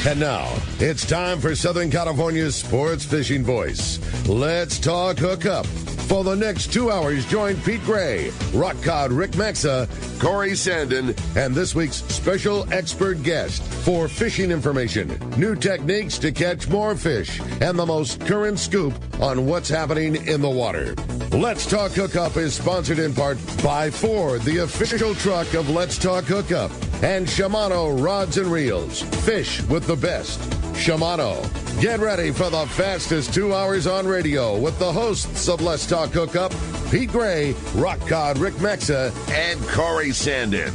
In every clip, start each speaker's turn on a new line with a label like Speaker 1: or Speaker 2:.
Speaker 1: And now, it's time for Southern California's sports fishing voice. Let's talk hookup. For the next 2 hours, join Pete Gray, Rock Cod Rick Maxa, Corey Sandin, and this week's special expert guest for fishing information, new techniques to catch more fish, and the most current scoop on what's happening in the water. Let's Talk Hookup is sponsored in part by Ford, the official truck of Let's Talk Hookup, and Shimano Rods and Reels. Fish with the best. Shimano. Get ready for the fastest 2 hours on radio with the hosts of Let's Talk Hookup, Pete Gray, Rock Cod Rick Maxa, and Corey Sandin.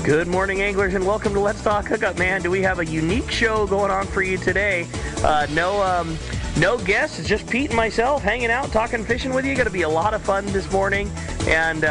Speaker 2: Good morning, anglers, and welcome to Let's Talk Hookup, man. Do we have a unique show going on for you today? No guests, it's just Pete and myself hanging out, talking fishing with you. Going to be a lot of fun this morning, and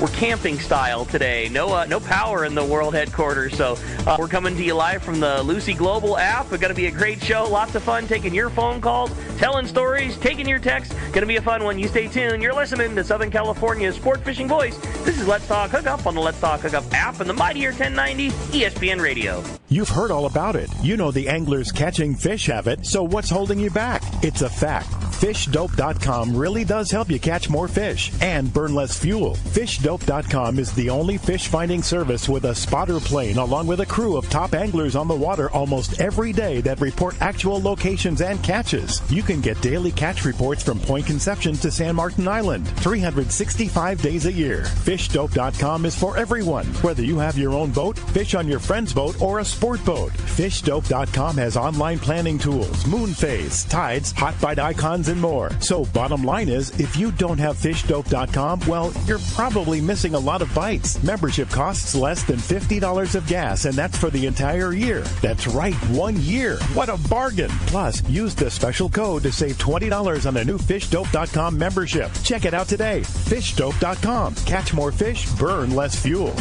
Speaker 2: we're camping style today. No power in the world headquarters, so we're coming to you live from the Lucy Global app. It's going to be a great show, lots of fun, taking your phone calls, telling stories, taking your texts. Going to be a fun one. You stay tuned. You're listening to Southern California's sport fishing voice. This is Let's Talk Hookup on the Let's Talk Hookup app and the mightier 1090 ESPN Radio.
Speaker 3: You've heard all about it. You know the anglers catching fish have it, so what's holding you back? It's a fact. FishDope.com really does help you catch more fish and burn less fuel. FishDope.com is the only fish finding service with a spotter plane along with a crew of top anglers on the water almost every day that report actual locations and catches. You can get daily catch reports from Point Conception to San Martin Island, 365 days a year. FishDope.com is for everyone, whether you have your own boat, fish on your friend's boat, or a sport boat. FishDope.com has online planning tools, moon phase, tides, hot bite icons, and more. So bottom line is, if you don't have FishDope.com, well, you're probably missing a lot of bites. Membership costs less than $50 of gas, and that's for the entire year. That's right, 1 year. What a bargain. Plus, use the special code to save $20 on a new FishDope.com membership. Check it out today. FishDope.com. Catch more fish, burn less fuel.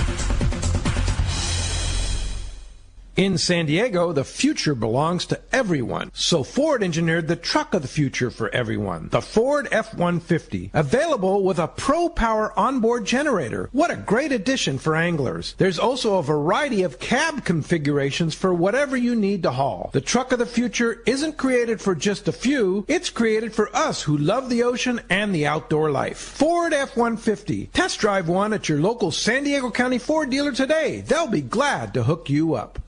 Speaker 4: In San Diego, the future belongs to everyone. So Ford engineered the truck of the future for everyone, the Ford F-150, available with a Pro Power onboard generator. What a great addition for anglers. There's also a variety of cab configurations for whatever you need to haul. The truck of the future isn't created for just a few. It's created for us who love the ocean and the outdoor life. Ford F-150. Test drive one at your local San Diego County Ford dealer today. They'll be glad to hook you up.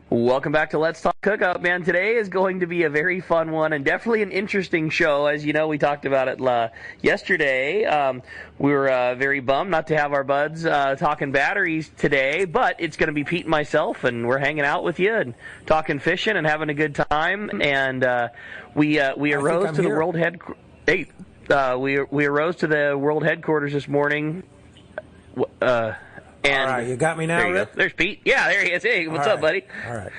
Speaker 2: Welcome back to Let's Talk Hookup, man. Today is going to be a very fun one and definitely an interesting show. As you know, we talked about it yesterday. We were very bummed not to have our buds talking batteries today, but it's going to be Pete and myself, and we're hanging out with you and talking fishing and having a good time. And we arose to the world we arose to the world headquarters this morning. And
Speaker 4: all right, you got me now, Rick?
Speaker 2: There's Pete. Yeah, there he is. Hey, what's up, buddy?
Speaker 4: All right.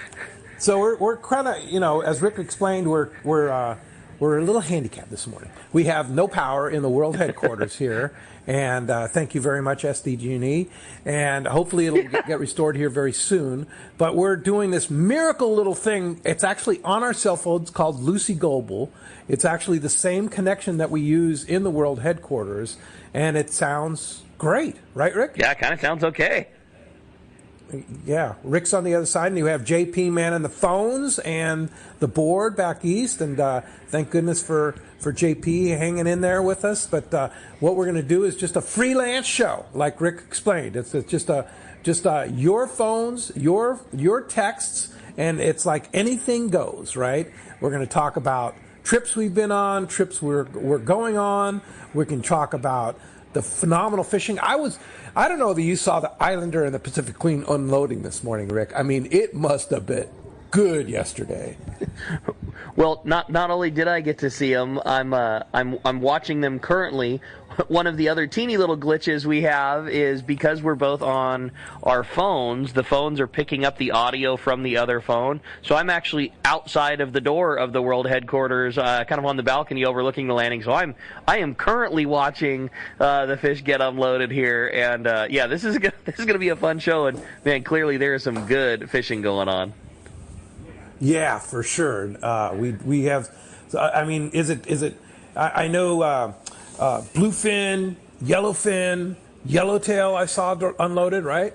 Speaker 4: So we're kind of, as Rick explained, we're a little handicapped this morning. We have no power in the world headquarters here, and thank you very much, SDG&E, and hopefully it'll get restored here very soon. But we're doing this miracle little thing. It's actually on our cell phones called Lucy Global. It's actually the same connection that we use in the world headquarters, and it sounds great, right, Rick?
Speaker 2: Yeah, it kind of sounds okay.
Speaker 4: Yeah, Rick's on the other side, and you have JP manning the phones and the board back east, and thank goodness for JP hanging in there with us. But what we're going to do is just a freelance show, like Rick explained. It's just your phones, your texts, and it's like anything goes, right? We're going to talk about trips we've been on, trips we're going on. We can talk about the phenomenal fishing. I don't know that you saw the Islander and the Pacific Queen unloading this morning, Rick. I mean, it must have been good yesterday.
Speaker 2: Well, not only did I get to see them, I'm watching them currently. One of the other teeny little glitches we have is because we're both on our phones, the phones are picking up the audio from the other phone. So I'm actually outside of the door of the world headquarters, kind of on the balcony overlooking the landing. So I am currently watching the fish get unloaded here, and yeah, this is gonna be a fun show. And man, clearly there is some good fishing going on.
Speaker 4: Yeah, for sure. We have. I mean, is it? I know. bluefin, yellowfin, yellowtail I saw unloaded, right?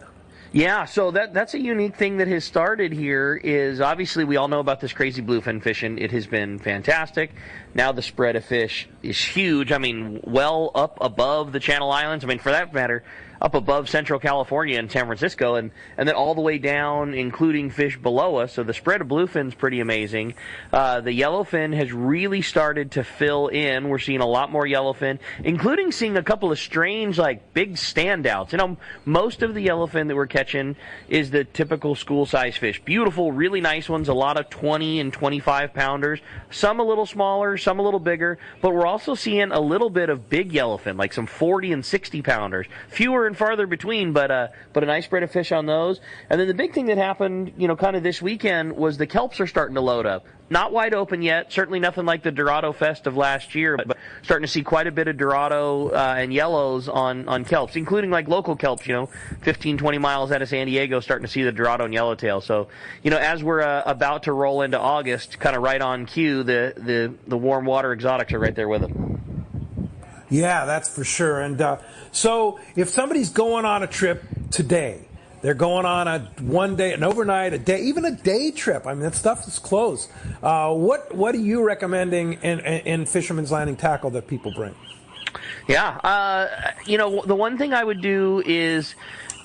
Speaker 2: Yeah, so that's a unique thing that has started here is obviously we all know about this crazy bluefin fishing. It has been fantastic. Now the spread of fish is huge. I mean, well up above the Channel Islands. I mean, for that matter, up above Central California and San Francisco, and then all the way down, including fish below us. So the spread of bluefin's pretty amazing. The yellowfin has really started to fill in. We're seeing a lot more yellowfin, including seeing a couple of strange, like, big standouts. You know, most of the yellowfin that we're catching is the typical school-size fish. Beautiful, really nice ones, a lot of 20 and 25 pounders. Some a little smaller, some a little bigger, but we're also seeing a little bit of big yellowfin, like some 40 and 60 pounders. Fewer and farther between, but a nice spread of fish on those. And then the big thing that happened, you know, kind of this weekend was the kelps are starting to load up. Not wide open yet, certainly nothing like the Dorado Fest of last year, but starting to see quite a bit of Dorado and yellows on kelps, including like local kelps, you know, 15, 20 miles out of San Diego, starting to see the Dorado and yellowtail. So, you know, as we're about to roll into August, kind of right on cue, the warm water exotics are right there with them.
Speaker 4: Yeah, that's for sure. And so if somebody's going on a trip today, they're going on a one day, an overnight, a day, even a day trip. I mean, that stuff is close. What are you recommending in Fisherman's Landing tackle that people bring?
Speaker 2: Yeah, you know, the one thing I would do is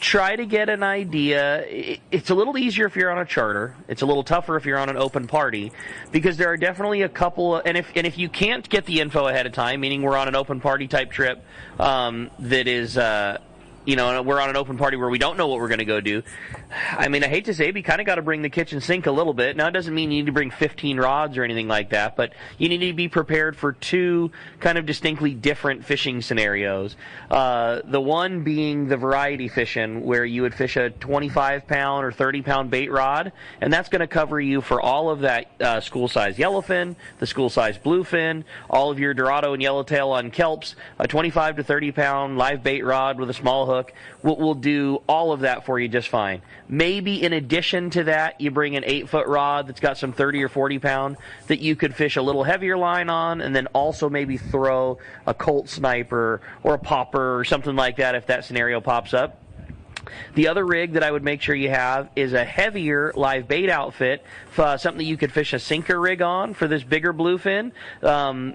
Speaker 2: try to get an idea. It's a little easier if you're on a charter. It's a little tougher if you're on an open party, because there are definitely a couple of, and if you can't get the info ahead of time, meaning we're on an open party type trip that is you know, we're on an open party where we don't know what we're going to go do. I mean, I hate to say it, but you kind of got to bring the kitchen sink a little bit. Now, it doesn't mean you need to bring 15 rods or anything like that, but you need to be prepared for two kind of distinctly different fishing scenarios. The one being the variety fishing, where you would fish a 25-pound or 30-pound bait rod, and that's going to cover you for all of that school-size yellowfin, the school-size bluefin, all of your Dorado and yellowtail on kelps, a 25 to 30-pound live bait rod with a small hook. We'll do all of that for you just fine. Maybe in addition to that, you bring an 8-foot rod that's got some 30 or 40 pound that you could fish a little heavier line on, and then also maybe throw a Colt sniper or a popper or something like that if that scenario pops up. The other rig that I would make sure you have is a heavier live bait outfit, something that you could fish a sinker rig on for this bigger bluefin.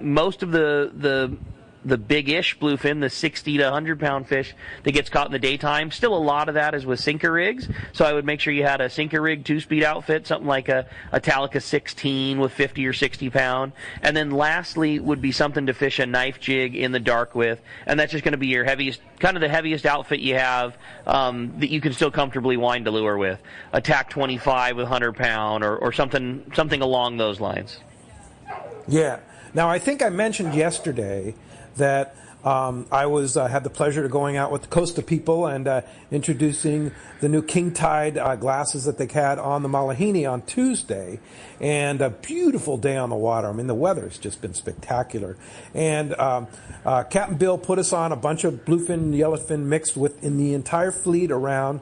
Speaker 2: Most of the big-ish bluefin, the 60 to 100-pound fish that gets caught in the daytime, still a lot of that is with sinker rigs. So I would make sure you had a sinker rig 2-speed outfit, something like a Talica 16 with 50 or 60 pound. And then lastly would be something to fish a knife jig in the dark with. And that's just going to be your heaviest, kind of the heaviest outfit you have that you can still comfortably wind a lure with. A TAC 25 with 100 pound or something along those lines.
Speaker 4: Yeah. Now, I think I mentioned yesterday that I was had the pleasure of going out with the Costa people and introducing the new King Tide glasses that they had on the Malahini on Tuesday, and a beautiful day on the water. I mean, the weather's just been spectacular. And Captain Bill put us on a bunch of bluefin, yellowfin mixed with in the entire fleet around.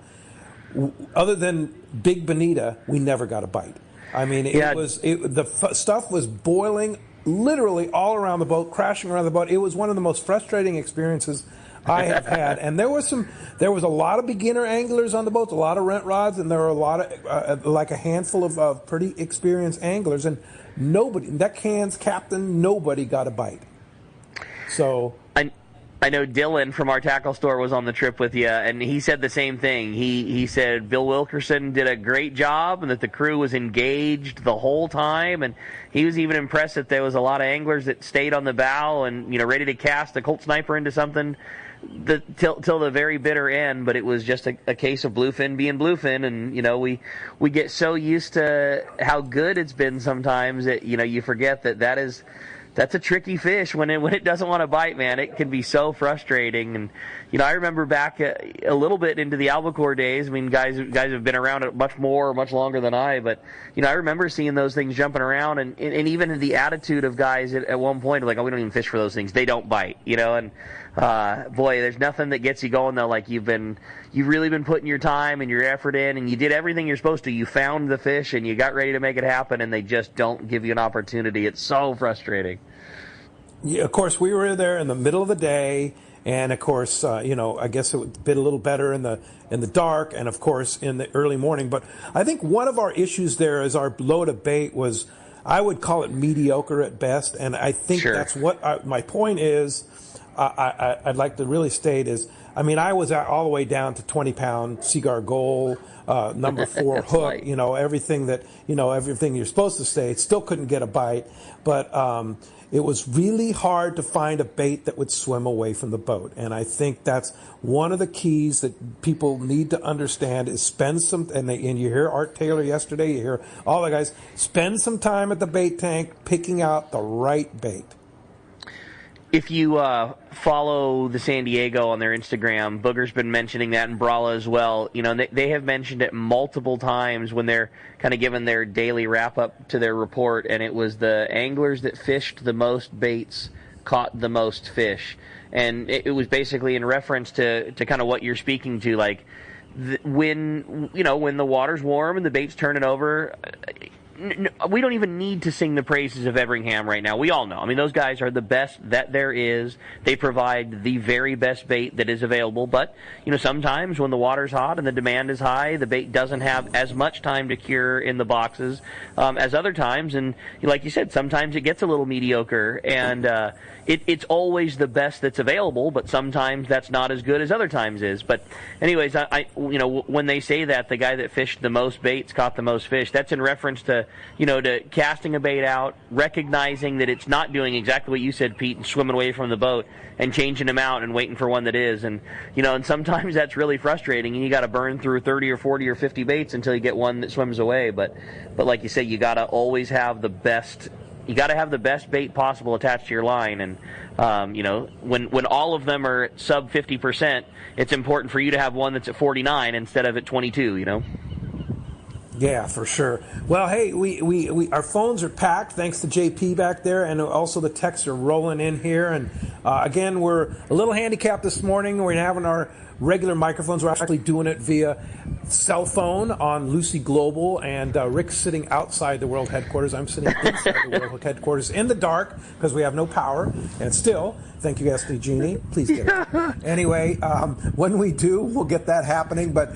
Speaker 4: Other than Big Bonita, we never got a bite. I mean, stuff was boiling literally all around the boat, crashing around the boat. It was one of the most frustrating experiences I have had. And there was a lot of beginner anglers on the boat, a lot of rent rods, and there were a lot of like a handful of pretty experienced anglers, and nobody, that Cairns captain, nobody got a bite. So
Speaker 2: I know Dylan from our tackle store was on the trip with you, and he said the same thing. He said Bill Wilkerson did a great job and that the crew was engaged the whole time, and he was even impressed that there was a lot of anglers that stayed on the bow and, you know, ready to cast a Colt sniper into something till the very bitter end. But it was just a case of bluefin being bluefin, and, you know, we get so used to how good it's been sometimes that, you know, you forget that's a tricky fish when it doesn't want to bite, man. It can be so frustrating. And, you know, I remember back a little bit into the albacore days. I mean, guys have been around it much longer than I. But, you know, I remember seeing those things jumping around, and even the attitude of guys at one point, like, oh, we don't even fish for those things. They don't bite, you know. And boy, there's nothing that gets you going though. Like you've really been putting your time and your effort in, and you did everything you're supposed to. You found the fish and you got ready to make it happen, and they just don't give you an opportunity. It's so frustrating.
Speaker 4: Yeah, of course, we were there in the middle of the day, and of course, I guess it would bit a little better in the dark, and of course in the early morning. But I think one of our issues there is our load of bait was, I would call it mediocre at best, and I think that's what my point is. I'd like to really state is, I was all the way down to 20-pound Cigar Gold, number 4 hook, light. Everything everything you're supposed to stay. It still couldn't get a bite, but it was really hard to find a bait that would swim away from the boat. And I think that's one of the keys that people need to understand is spend some, and you hear Art Taylor yesterday, you hear all the guys, spend some time at the bait tank picking out the right bait.
Speaker 2: If you follow the San Diego on their Instagram, Booger's been mentioning that, and Brala as well. They have mentioned it multiple times when they're kind of giving their daily wrap-up to their report, and it was the anglers that fished the most baits caught the most fish. And it was basically in reference to kind of what you're speaking to, like when the water's warm and the bait's turning over. We don't even need to sing the praises of Everingham right now. We all know. Those guys are the best that there is. They provide the very best bait that is available. But, sometimes when the water's hot and the demand is high, the bait doesn't have as much time to cure in the boxes as other times. And like you said, sometimes it gets a little mediocre. And it's always the best that's available, but sometimes that's not as good as other times is. But anyways, when they say that, the guy that fished the most baits caught the most fish, that's in reference to casting a bait out, recognizing that it's not doing exactly what you said, Pete, and swimming away from the boat and changing them out and waiting for one that is. And, and sometimes that's really frustrating, and you got to burn through 30 or 40 or 50 baits until you get one that swims away. But like you say, you got to always have the best. You got to have the best bait possible attached to your line, and when all of them are at sub 50%, it's important for you to have one that's at 49 instead of at 22.
Speaker 4: Yeah, for sure. Well, hey, we our phones are packed thanks to JP back there, and also the texts are rolling in here. And again, we're a little handicapped this morning. We're having our regular microphones. We're actually doing it via cell phone on Lucy Global, and Rick's sitting outside the world headquarters. I'm sitting inside the world headquarters in the dark because we have no power. And still, thank you, SD Genie. Please get it. Anyway, when we do, we'll get that happening. But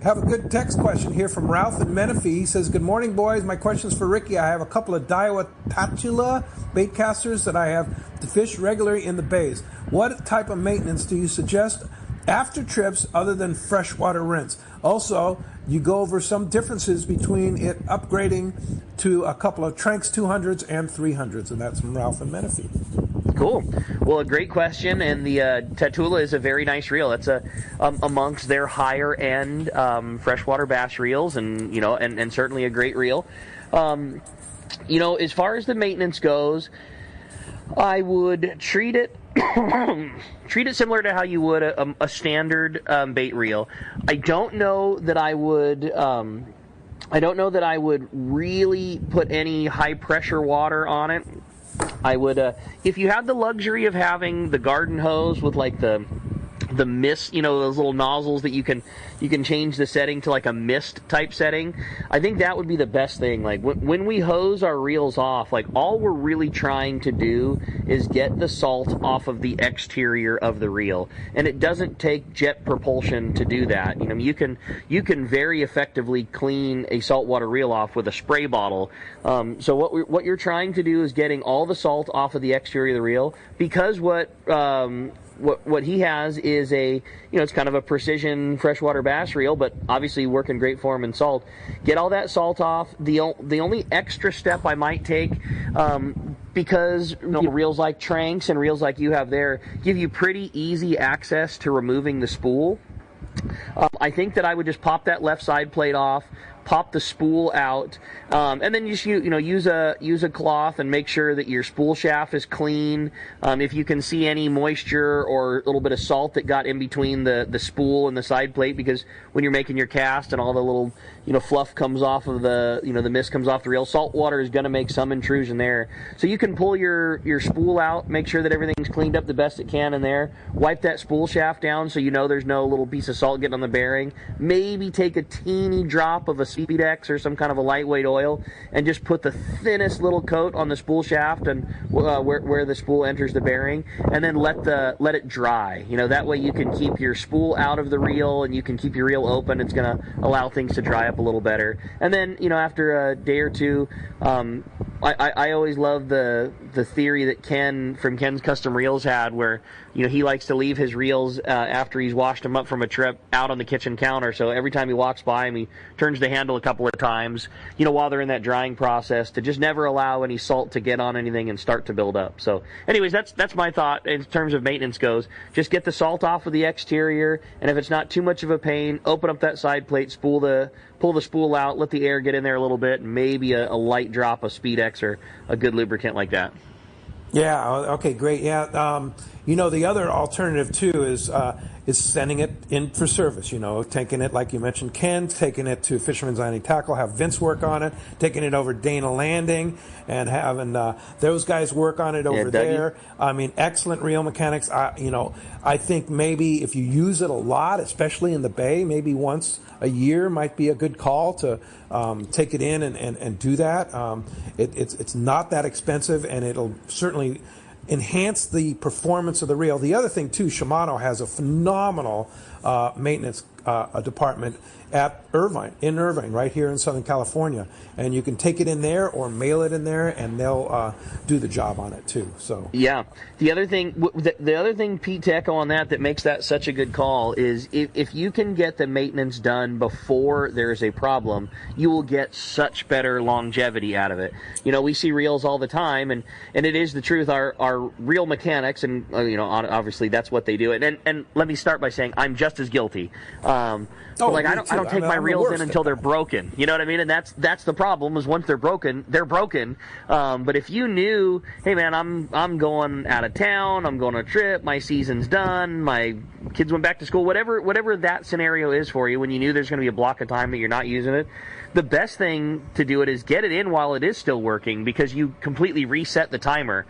Speaker 4: have a good text question here from Ralph in Menifee. He says, "Good morning, boys. My question's for Ricky. I have a couple of Daiwa Tatula bait casters that I have to fish regularly in the bays. What type of maintenance do you suggest after trips other than freshwater rinse? Also, you go over some differences between it upgrading to a couple of Tranks 200s and 300s." And that's from Ralph in Menifee.
Speaker 2: Cool. Well, a great question, and the Tatula is a very nice reel. That's amongst their higher end freshwater bass reels, and and certainly a great reel. As far as the maintenance goes, I would treat it similar to how you would a standard bait reel. I don't know that I would. I don't know that I would really put any high pressure water on it. I would, if you have the luxury of having the garden hose with like the mist, those little nozzles that you can change the setting to like a mist type setting, I think that would be the best thing. Like when we hose our reels off, like all we're really trying to do is get the salt off of the exterior of the reel, and it doesn't take jet propulsion to do that. You can very effectively clean a saltwater reel off with a spray bottle. So what you're trying to do is getting all the salt off of the exterior of the reel, because what he has is it's kind of a precision freshwater bass reel, but obviously working great for him in salt. Get all that salt off. The only extra step I might take, because reels like Tranks and reels like you have there give you pretty easy access to removing the spool. I think that I would just pop that left side plate off, pop the spool out, and then just use a cloth and make sure that your spool shaft is clean. If you can see any moisture or a little bit of salt that got in between the spool and the side plate, because when you're making your cast and all the little fluff comes off of the mist comes off the reel, salt water is going to make some intrusion there. So you can pull your spool out, make sure that everything's cleaned up the best it can in there, wipe that spool shaft down so there's no little piece of salt getting on the bearing. Maybe take a teeny drop of a Speedex or some kind of a lightweight oil and just put the thinnest little coat on the spool shaft and where the spool enters the bearing, and then let it dry. That way you can keep your spool out of the reel and you can keep your reel open. It's going to allow things to dry up a little better. And then, after a day or two, I always love the theory that Ken from Ken's Custom Reels had, where he likes to leave his reels after he's washed them up from a trip out on the kitchen counter. So every time he walks by them, he turns the handle a couple of times, while they're in that drying process, to just never allow any salt to get on anything and start to build up. So anyways, that's my thought in terms of maintenance goes. Just get the salt off of the exterior, and if it's not too much of a pain, open up that side plate, pull the spool out, let the air get in there a little bit, and maybe a light drop of Speedex or a good lubricant like that.
Speaker 4: Yeah. Okay. Great. Yeah. The other alternative too is sending it in for service. Taking it, like you mentioned, Ken, taking it to Fisherman's Landing Tackle, have Vince work on it, taking it over Dana Landing, and having those guys work on it over there. I mean, excellent reel mechanics. I think maybe if you use it a lot, especially in the bay, maybe once a year might be a good call to take it in and do that. It's not that expensive, and it'll certainly enhance the performance of the reel. The other thing too, Shimano has a phenomenal maintenance department at Irvine, right here in Southern California, and you can take it in there or mail it in there, and they'll do the job on it too. So
Speaker 2: yeah, the other thing, Pete, to echo on that makes that such a good call is if you can get the maintenance done before there's a problem, you will get such better longevity out of it. We see reels all the time, and it is the truth. Our reel mechanics, and obviously that's what they do. And let me start by saying I'm just as guilty. I don't take my reels in until they're broken. You know what I mean? And that's the problem, is once they're broken, they're broken. But if you knew, hey man, I'm going out of town, I'm going on a trip, my season's done, my kids went back to school, whatever that scenario is for you, when you knew there's going to be a block of time that you're not using it, the best thing to do it is get it in while it is still working, because you completely reset the timer.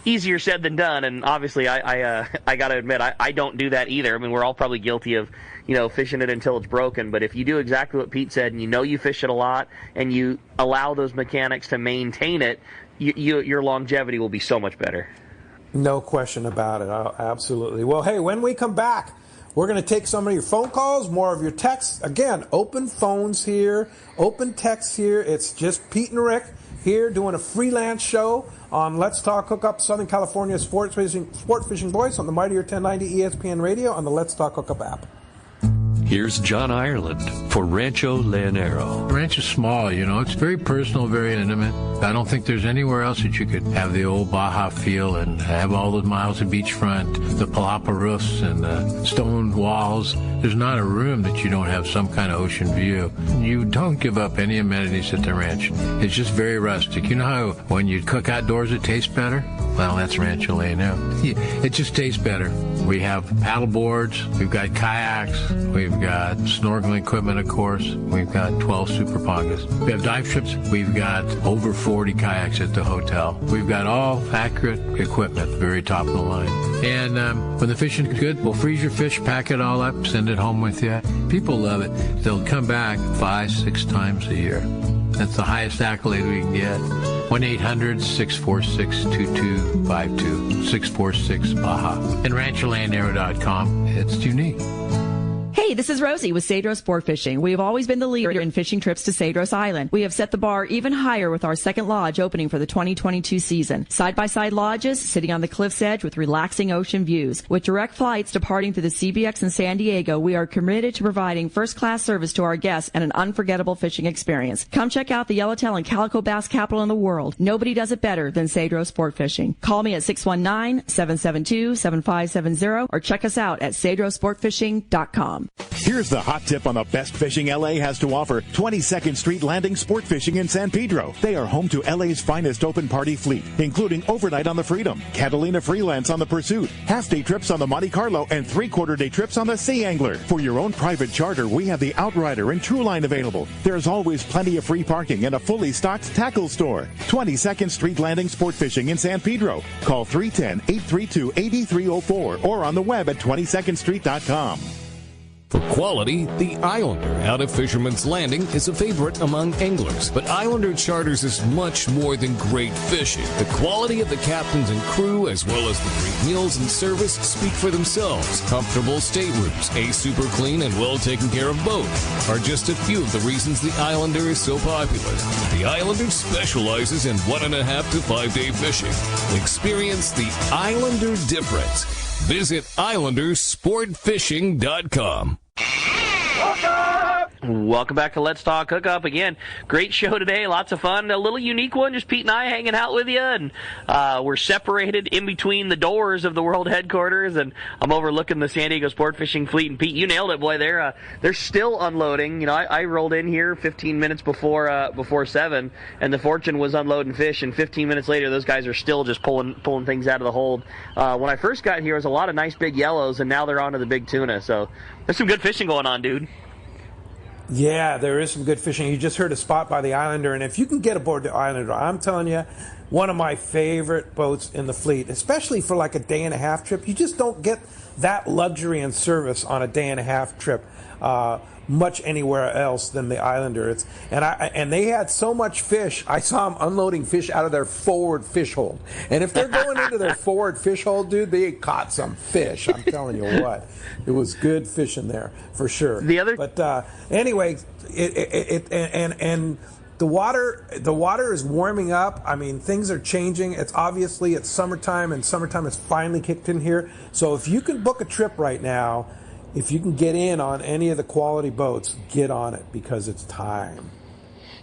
Speaker 2: Easier said than done, and obviously I got to admit I don't do that either. I mean, we're all probably guilty of fishing it until it's broken. But if you do exactly what Pete said, and you fish it a lot, and you allow those mechanics to maintain it, your longevity will be so much better.
Speaker 4: No question about it. Absolutely. Well, hey, when we come back, we're going to take some of your phone calls, more of your texts. Again, open phones here, open texts here. It's just Pete and Rick here doing a freelance show on Let's Talk Hookup, Southern California sport fishing voice on the Mightier 1090 ESPN Radio on the Let's Talk Hookup app.
Speaker 5: Here's John Ireland for Rancho Leonero.
Speaker 6: The ranch is small, it's very personal, very intimate. I don't think there's anywhere else that you could have the old Baja feel and have all those miles of beachfront, the palapa roofs and the stone walls. There's not a room that you don't have some kind of ocean view. You don't give up any amenities at the ranch. It's just very rustic. You know how when you cook outdoors it tastes better? Well, that's Rancho Leonero. It just tastes better. We have paddle boards, we've got kayaks, we've got snorkeling equipment, of course. We've got 12 super pongas. We have dive trips. We've got over 40 kayaks at the hotel. We've got all accurate equipment, very top of the line. And when the fishing's good, we'll freeze your fish, pack it all up, send it home with you. People love it. They'll come back 5-6 times a year. That's the highest accolade we can get. 1-800-646-2252, 646-BAJA. And RanchoLeonero.com. It's unique.
Speaker 7: Hey, this is Rosie with Cedros Sport Fishing. We have always been the leader in fishing trips to Cedros Island. We have set the bar even higher with our second lodge opening for the 2022 season. Side-by-side lodges sitting on the cliff's edge with relaxing ocean views. With direct flights departing to the CBX in San Diego, we are committed to providing first-class service to our guests and an unforgettable fishing experience. Come check out the yellowtail and calico bass capital in the world. Nobody does it better than Cedros Sport Fishing. Call me at 619-772-7570 or check us out at cedrosportfishing.com.
Speaker 3: Here's the hot tip on the best fishing LA has to offer. 22nd Street Landing Sport Fishing in San Pedro. They are home to LA's finest open party fleet, including overnight on the Freedom, Catalina Freelance on the Pursuit, half-day trips on the Monte Carlo, and three-quarter-day trips on the Sea Angler. For your own private charter, we have the Outrider and Trueline available. There's always plenty of free parking and a fully stocked tackle store. 22nd Street Landing Sport Fishing in San Pedro. Call 310-832-8304 or on the web at 22ndstreet.com.
Speaker 8: For quality, the Islander out of Fisherman's Landing is a favorite among anglers. But Islander Charters is much more than great fishing. The quality of the captains and crew, as well as the great meals and service, speak for themselves. Comfortable staterooms, a super clean and well taken care of boat are just a few of the reasons the Islander is so popular. The Islander specializes in 1.5 to 5 day fishing. Experience the Islander difference. Visit IslanderSportFishing.com.
Speaker 2: Welcome back to Let's Talk Hookup. Again, great show today. Lots of fun. A little unique one. Just Pete and I hanging out with you. And we're separated in between the doors of the world headquarters. And I'm overlooking the San Diego Sport Fishing Fleet. And Pete, you nailed it, boy. They're still unloading. You know, I rolled in here 15 minutes before 7, and the Fortune was unloading fish. And 15 minutes later, those guys are still just pulling things out of the hold. When I first got here, there was a lot of nice big yellows, and now they're on to the big tuna. So there's some good fishing going on, dude.
Speaker 4: Yeah, there is some good fishing. You just heard a spot by the Islander, and if you can get aboard the Islander, I'm telling you, one of my favorite boats in the fleet, especially for like a day-and-a-half trip. You just don't get that luxury and service on a day-and-a-half trip much anywhere else than the Islander. And they had so much fish. I saw them unloading fish out of their forward fish hold. And if they're going into their forward fish hold, dude, they caught some fish. I'm telling you what, it was good fishing there for sure. But anyway, the water is warming up. I mean, things are changing. It's summertime, and summertime has finally kicked in here. So if you can book a trip right now, if you can get in on any of the quality boats, get on it because it's time.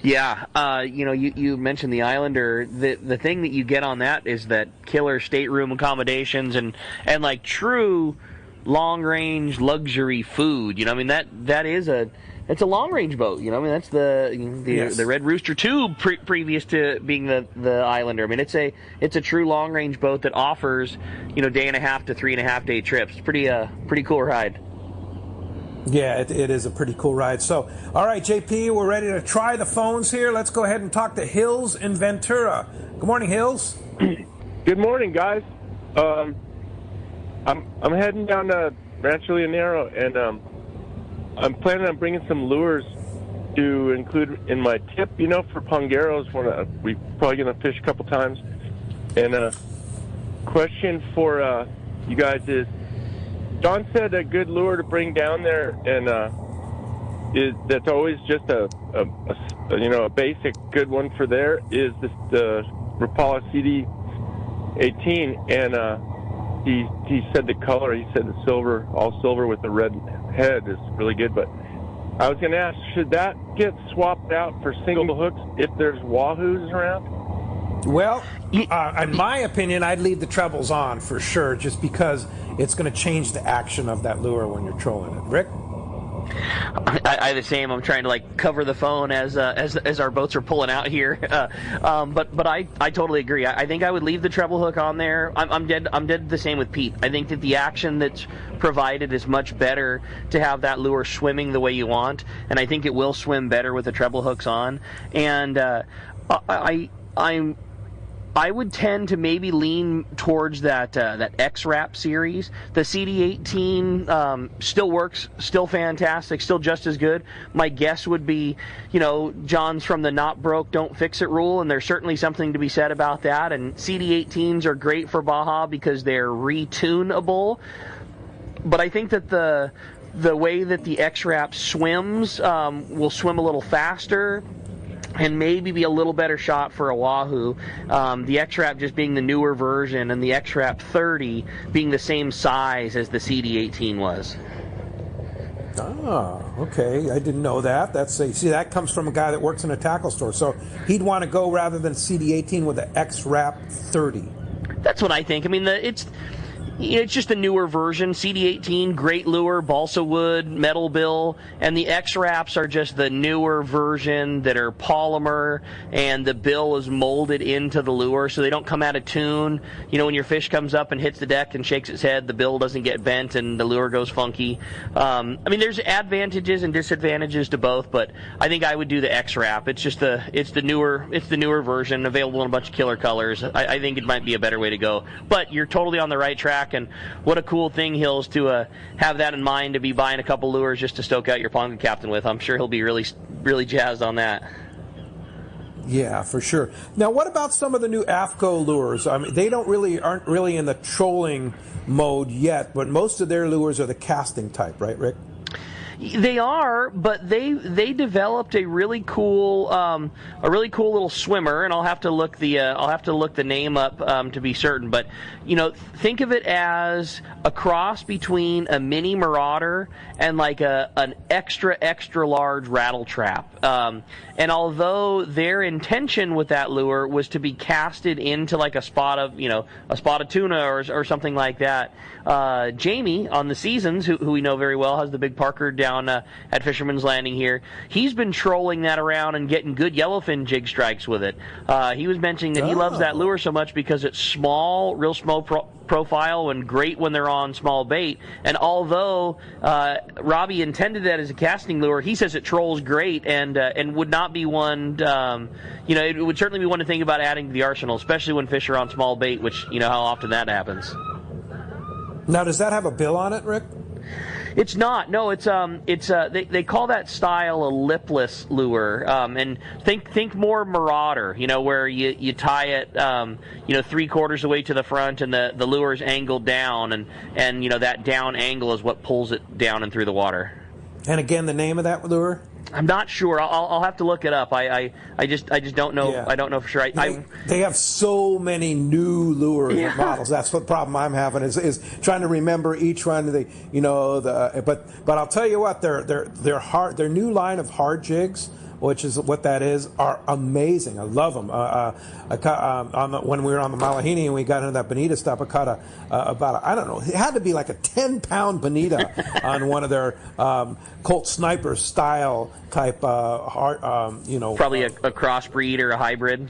Speaker 2: Yeah, you mentioned the Islander. The thing that you get on that is that killer stateroom accommodations and like true long range luxury food. You know, I mean it's a long range boat. You know, I mean that's the Red Rooster 2 previous to being the Islander. I mean it's a true long range boat that offers day-and-a-half to 3.5 day trips. It's pretty cool ride.
Speaker 4: Yeah, it is a pretty cool ride. So, all right, JP, we're ready to try the phones here. Let's go ahead and talk to Hills in Ventura. Good morning, Hills.
Speaker 9: Good morning, guys. I'm heading down to Rancho Leonero, and I'm planning on bringing some lures to include in my tip, for pongeros. We're probably going to fish a couple times. And question for you guys is, John said a good lure to bring down there, and that's always just a basic good one for there is the Rapala CD18, and he said the color. He said the silver, all silver with the red head is really good. But I was going to ask, should that get swapped out for single hooks if there's wahoos around?
Speaker 4: Well, in my opinion, I'd leave the trebles on for sure, just because it's going to change the action of that lure when you're trolling it. Rick?
Speaker 2: I the same. I'm trying to cover the phone as our boats are pulling out here. But I totally agree. I think I would leave the treble hook on there. I'm dead the same with Pete. I think that the action that's provided is much better to have that lure swimming the way you want, and I think it will swim better with the treble hooks on. And I would tend to maybe lean towards that X-Wrap series. The CD18 still works, still fantastic, still just as good. My guess would be, John's from the not broke, don't fix it rule, and there's certainly something to be said about that. And CD18s are great for Baja because they're retunable. But I think that the way that the X-Wrap swims will swim a little faster and maybe be a little better shot for a wahoo. The X-Wrap just being the newer version, and the X-Wrap 30 being the same size as the CD18 was.
Speaker 4: Ah, okay. I didn't know that. That comes from a guy that works in a tackle store. So he'd want to go rather than CD18 with the X-Wrap 30.
Speaker 2: That's what I think. I mean, it's just a newer version. CD18, great lure, balsa wood, metal bill, and the X-Wraps are just the newer version that are polymer, and the bill is molded into the lure, so they don't come out of tune. When your fish comes up and hits the deck and shakes its head, the bill doesn't get bent and the lure goes funky. There's advantages and disadvantages to both, but I think I would do the X-Wrap. It's the newer version, available in a bunch of killer colors. I think it might be a better way to go. But you're totally on the right track. back. And what a cool thing, Hills, to have that in mind, to be buying a couple lures just to stoke out your Ponga Captain with. I'm sure he'll be really, really jazzed on that.
Speaker 4: Yeah, for sure. Now, what about some of the new AFCO lures? I mean, they aren't really in the trolling mode yet, but most of their lures are the casting type, right, Rick?
Speaker 2: They are, but they developed a really cool little swimmer, and I'll have to look the name up to be certain. But think of it as a cross between a mini Marauder and like an extra large rattle trap. And although their intention with that lure was to be casted into like a spot of tuna or something like that, Jamie on the Seasons, who we know very well, has the big Parker down at Fisherman's Landing here. He's been trolling that around and getting good yellowfin jig strikes with it. He was mentioning that he loves that lure so much because it's small, real small profile, and great when they're on small bait. And although Robbie intended that as a casting lure, he says it trolls great and would not be one. It would certainly be one to think about adding to the arsenal, especially when fish are on small bait, which how often that happens.
Speaker 4: Now, does that have a bill on it, Rick?
Speaker 2: It's not. No, they call that style a lipless lure. And think more Marauder, where you tie it, 3/4 the way to the front, and the lure is angled down, and that down angle is what pulls it down and through the water.
Speaker 4: And again, the name of that lure?
Speaker 2: I'm not sure. I'll have to look it up. I just don't know. Yeah. I don't know for sure.
Speaker 4: They have so many new lures and models. That's what problem I'm having is trying to remember each one. But I'll tell you what, their new line of hard jigs, which is what that is, are amazing. I love them. When we were on the Malahini and we got into that bonita stuff, I caught it had to be like a 10-pound bonita on one of their Colt Sniper style type
Speaker 2: probably a crossbreed or a hybrid.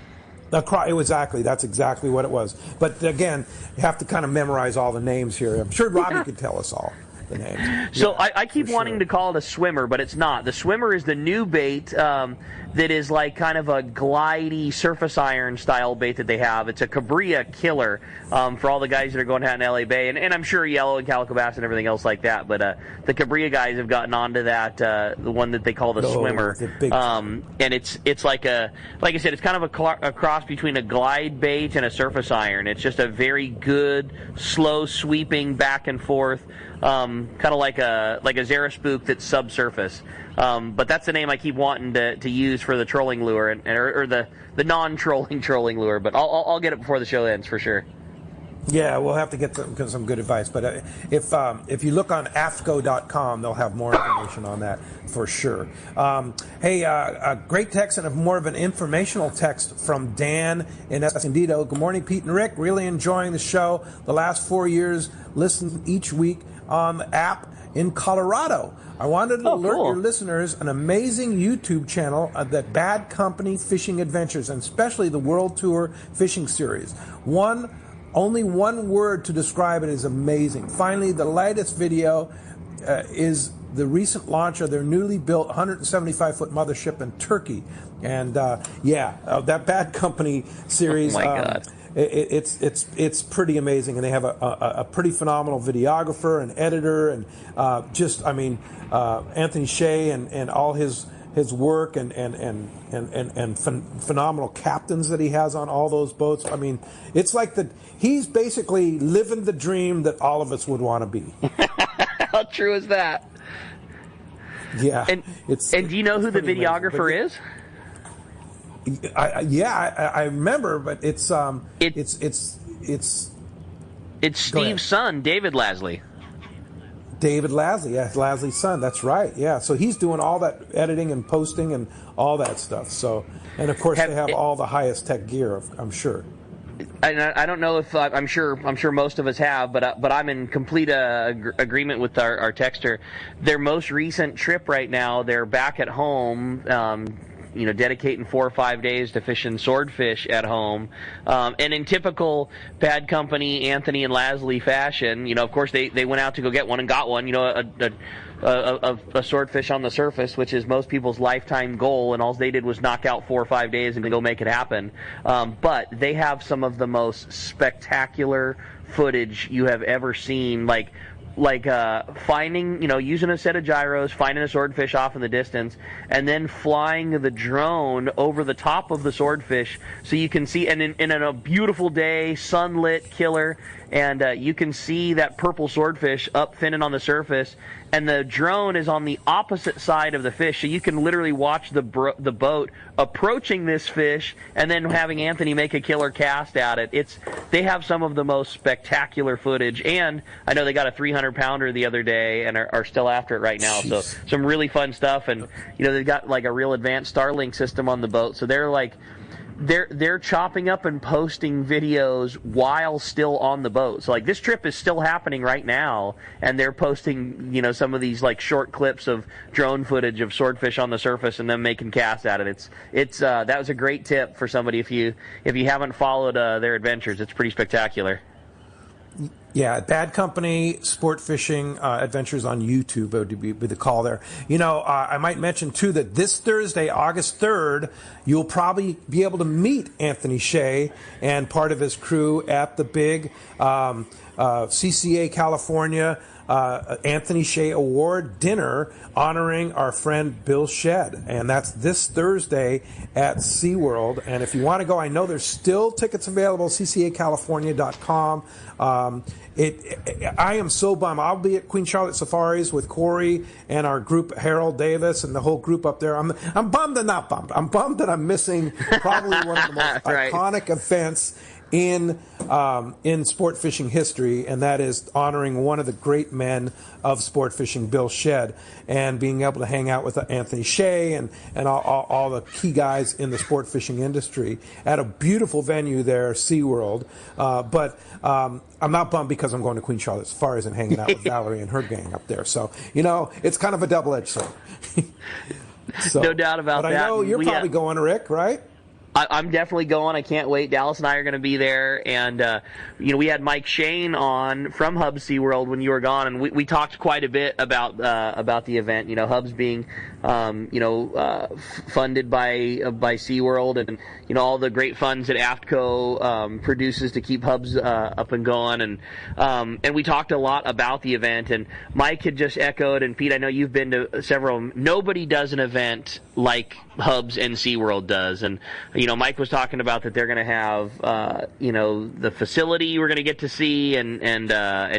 Speaker 4: That's exactly what it was. But again, you have to kind of memorize all the names here. I'm sure Robbie could tell us all the names.
Speaker 2: So I keep wanting to call it a swimmer, but it's not. The swimmer is the new bait that is like kind of a glidey surface iron style bait that they have. It's a Cabria killer for all the guys that are going down in LA Bay, and I'm sure yellow and calico bass and everything else like that. But the Cabria guys have gotten onto that, the one that they call the swimmer, and it's like I said, it's kind of a cross between a glide bait and a surface iron. It's just a very good, slow sweeping back and forth. Kind of like a Xeraspook that's subsurface. But that's the name I keep wanting to use for the trolling lure or the non-trolling lure. But I'll get it before the show ends for sure.
Speaker 4: Yeah, we'll have to get some good advice. But if you look on AFCO.com, they'll have more information on that for sure. A great text and more of an informational text from Dan in Escondido. Good morning, Pete and Rick. Really enjoying the show. The last 4 years, listen each week on the app in Colorado. I wanted to alert your listeners an amazing YouTube channel that Bad Company Fishing Adventures, and especially the World Tour Fishing Series. Only one word to describe it is amazing. Finally, the latest video is the recent launch of their newly built 175-foot mothership in Turkey. And that Bad Company series.
Speaker 2: Oh my God.
Speaker 4: It's pretty amazing, and they have a pretty phenomenal videographer and editor, and Anthony Shea and all his work and phenomenal captains that he has on all those boats. I mean, it's like he's basically living the dream that all of us would want to be.
Speaker 2: How true is that?
Speaker 4: Yeah.
Speaker 2: And do you know who the videographer is?
Speaker 4: I remember, but it's
Speaker 2: Steve's son, David Lasley.
Speaker 4: David Lasley, yeah, Lasley's son. That's right. Yeah, so he's doing all that editing and posting and all that stuff. So, and of course they have all the highest tech gear, I'm sure.
Speaker 2: I don't know if I'm sure most of us have, but I'm in complete agreement with our texter. Their most recent trip right now, they're back at home. dedicating 4 or 5 days to fishing swordfish at home. And in typical Bad Company, Anthony and Lasley fashion, of course they went out to go get one and got one. A swordfish on the surface, which is most people's lifetime goal, and all they did was knock out 4 or 5 days and go make it happen. But they have some of the most spectacular footage you have ever seen, like finding, using a set of gyros, finding a swordfish off in the distance, and then flying the drone over the top of the swordfish so you can see, and in a beautiful day, sunlit killer, and you can see that purple swordfish up finning on the surface, and the drone is on the opposite side of the fish, so you can literally watch the boat approaching this fish and then having Anthony make a killer cast at it. They have some of the most spectacular footage, and I know they got a 300-pounder the other day and are still after it right now. Jeez. So some really fun stuff, and they've got like a real advanced Starlink system on the boat, so they're chopping up and posting videos while still on the boat. So like this trip is still happening right now, and they're posting some of these like short clips of drone footage of swordfish on the surface and them making casts at it. It's that was a great tip for somebody if you haven't followed their adventures. It's pretty spectacular.
Speaker 4: Yeah, Bad Company Sport Fishing Adventures on YouTube would be the call there. I might mention, too, that this Thursday, August 3rd, you'll probably be able to meet Anthony Shea and part of his crew at the big CCA California Anthony Shea Award dinner honoring our friend Bill Shedd. And that's this Thursday at SeaWorld. And if you want to go, I know there's still tickets available, ccacalifornia.com. I am so bummed. I'll be at Queen Charlotte Safaris with Corey and our group, Harold Davis, and the whole group up there. I'm bummed and not bummed. I'm bummed that I'm missing probably one of the most
Speaker 2: right.
Speaker 4: iconic events in sport fishing history, and that is honoring one of the great men of sport fishing, Bill Shedd, and being able to hang out with Anthony Shea and all the key guys in the sport fishing industry at a beautiful venue there, SeaWorld. But I'm not bummed because I'm going to Queen Charlotte Safaris and hanging out with Valerie and her gang up there. So, it's kind of a double-edged sword. So,
Speaker 2: no doubt about that.
Speaker 4: But I know you're probably going, Rick, right?
Speaker 2: I'm definitely going. I can't wait. Dallas and I are going to be there, and we had Mike Shane on from Hub SeaWorld when you were gone, and we talked quite a bit about the event. Hub's being funded by SeaWorld, and all the great funds that AFTCO produces to keep Hubs up and going, and we talked a lot about the event. And Mike had just echoed, and Pete, I know you've been to several. Nobody does an event like Hubs and SeaWorld does, and Mike was talking about that they're going to have the facility we're going to get to see, and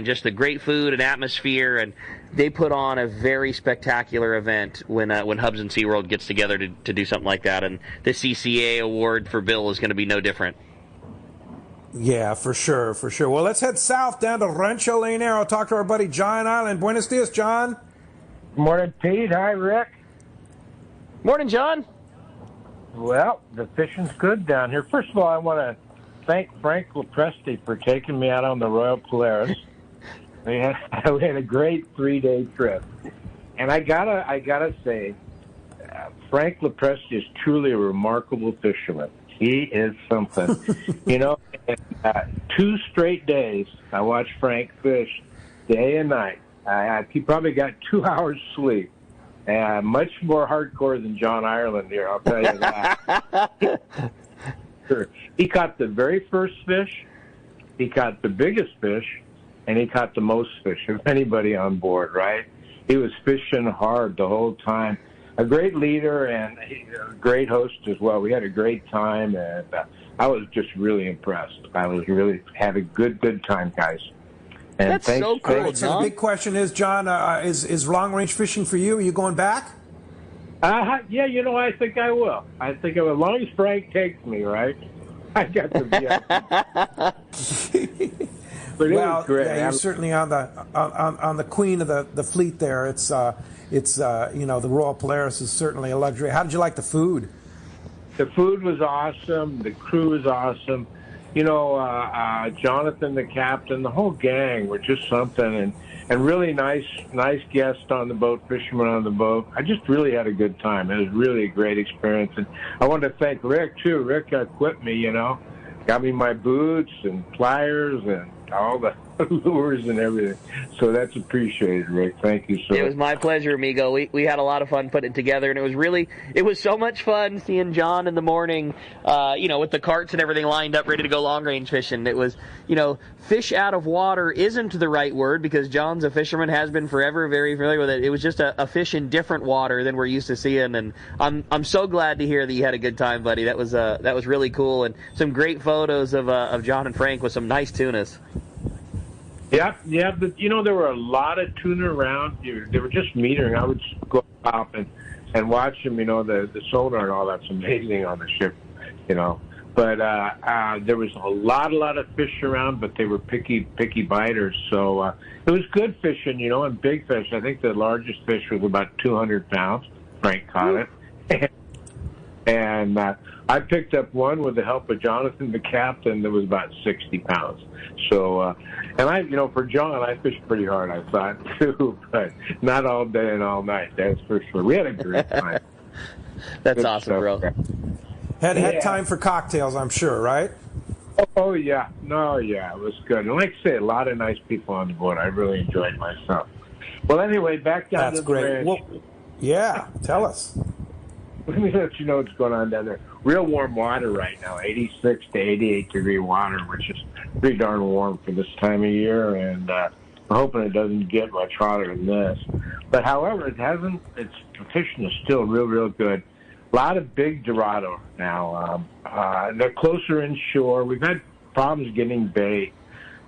Speaker 2: just the great food and atmosphere, and they put on a very spectacular event when Hubs and SeaWorld gets together to do something like that, and the CCA award for Bill is going to be no different.
Speaker 4: Yeah, for sure. Well, let's head south down to Rancho Leonero. Talk to our buddy John Island. Buenos dias, John.
Speaker 10: Good morning, Pete. Hi, Rick.
Speaker 2: Morning, John.
Speaker 10: Well, the fishing's good down here. First of all, I want to thank Frank Lopresti for taking me out on the Royal Polaris. We had a great 3-day trip, and I gotta say, Frank Lopresti is truly a remarkable fisherman. He is something. 2 straight days I watched Frank fish day and night. He probably got 2 hours sleep. Much more hardcore than John Ireland here, I'll tell you that. Sure. He caught the very first fish, he caught the biggest fish, and he caught the most fish of anybody on board, right? He was fishing hard the whole time. A great leader and a great host as well. We had a great time, and I was just really impressed. I was really having a good time, guys. And
Speaker 2: that's so cool,
Speaker 4: So the big question is, John, is long-range fishing for you? Are you going back?
Speaker 10: Yeah, I think I will. I think as long as Frank takes me, right? I got to be up. But it was great.
Speaker 4: Yeah, you're certainly on the queen of the fleet there. It's the Royal Polaris is certainly a luxury. How did you like the food?
Speaker 10: The food was awesome. The crew was awesome. Jonathan, the captain, the whole gang were just something, and really nice guests on the boat, fishermen on the boat. I just really had a good time. It was really a great experience, and I want to thank Rick too. Rick equipped me, got me my boots and pliers and all the lures and everything. So that's appreciated, Rick. Thank you so much.
Speaker 2: It was my pleasure, amigo. We had a lot of fun putting it together, and it was so much fun seeing John in the morning, with the carts and everything lined up, ready to go long range fishing. It was, fish out of water isn't the right word because John's a fisherman, has been forever, very familiar with it. It was just a fish in different water than we're used to seeing, and I'm so glad to hear that you had a good time, buddy. That was really cool, and some great photos of John and Frank with some nice tunas.
Speaker 10: Yeah, but there were a lot of tuna around. They were just metering. I would go up and watch them. The sonar and all that's amazing on the ship. But there was a lot of fish around, but they were picky biters. So it was good fishing, and big fish. I think the largest fish was about 200 pounds. Frank caught it, and I picked up one with the help of Jonathan, the captain, that was about 60 pounds. So, and for John, I fished pretty hard, I thought, too, but not all day and all night, that's for sure. We had a great time.
Speaker 2: That's
Speaker 10: Good
Speaker 2: awesome,
Speaker 10: stuff.
Speaker 2: bro.
Speaker 4: Had time for cocktails, I'm sure, right?
Speaker 10: Oh, yeah. No, yeah, it was good. And like I say, a lot of nice people on the boat. I really enjoyed myself. Well, anyway, back down to the ranch.
Speaker 4: Well, yeah, tell us.
Speaker 10: Let me let you know what's going on down there. Real warm water right now, 86 to 88 degree water, which is pretty darn warm for this time of year, and I'm hoping it doesn't get much hotter than this. But however, it hasn't. The fishing is still real good. A lot of big Dorado now. They're closer inshore. We've had problems getting bait.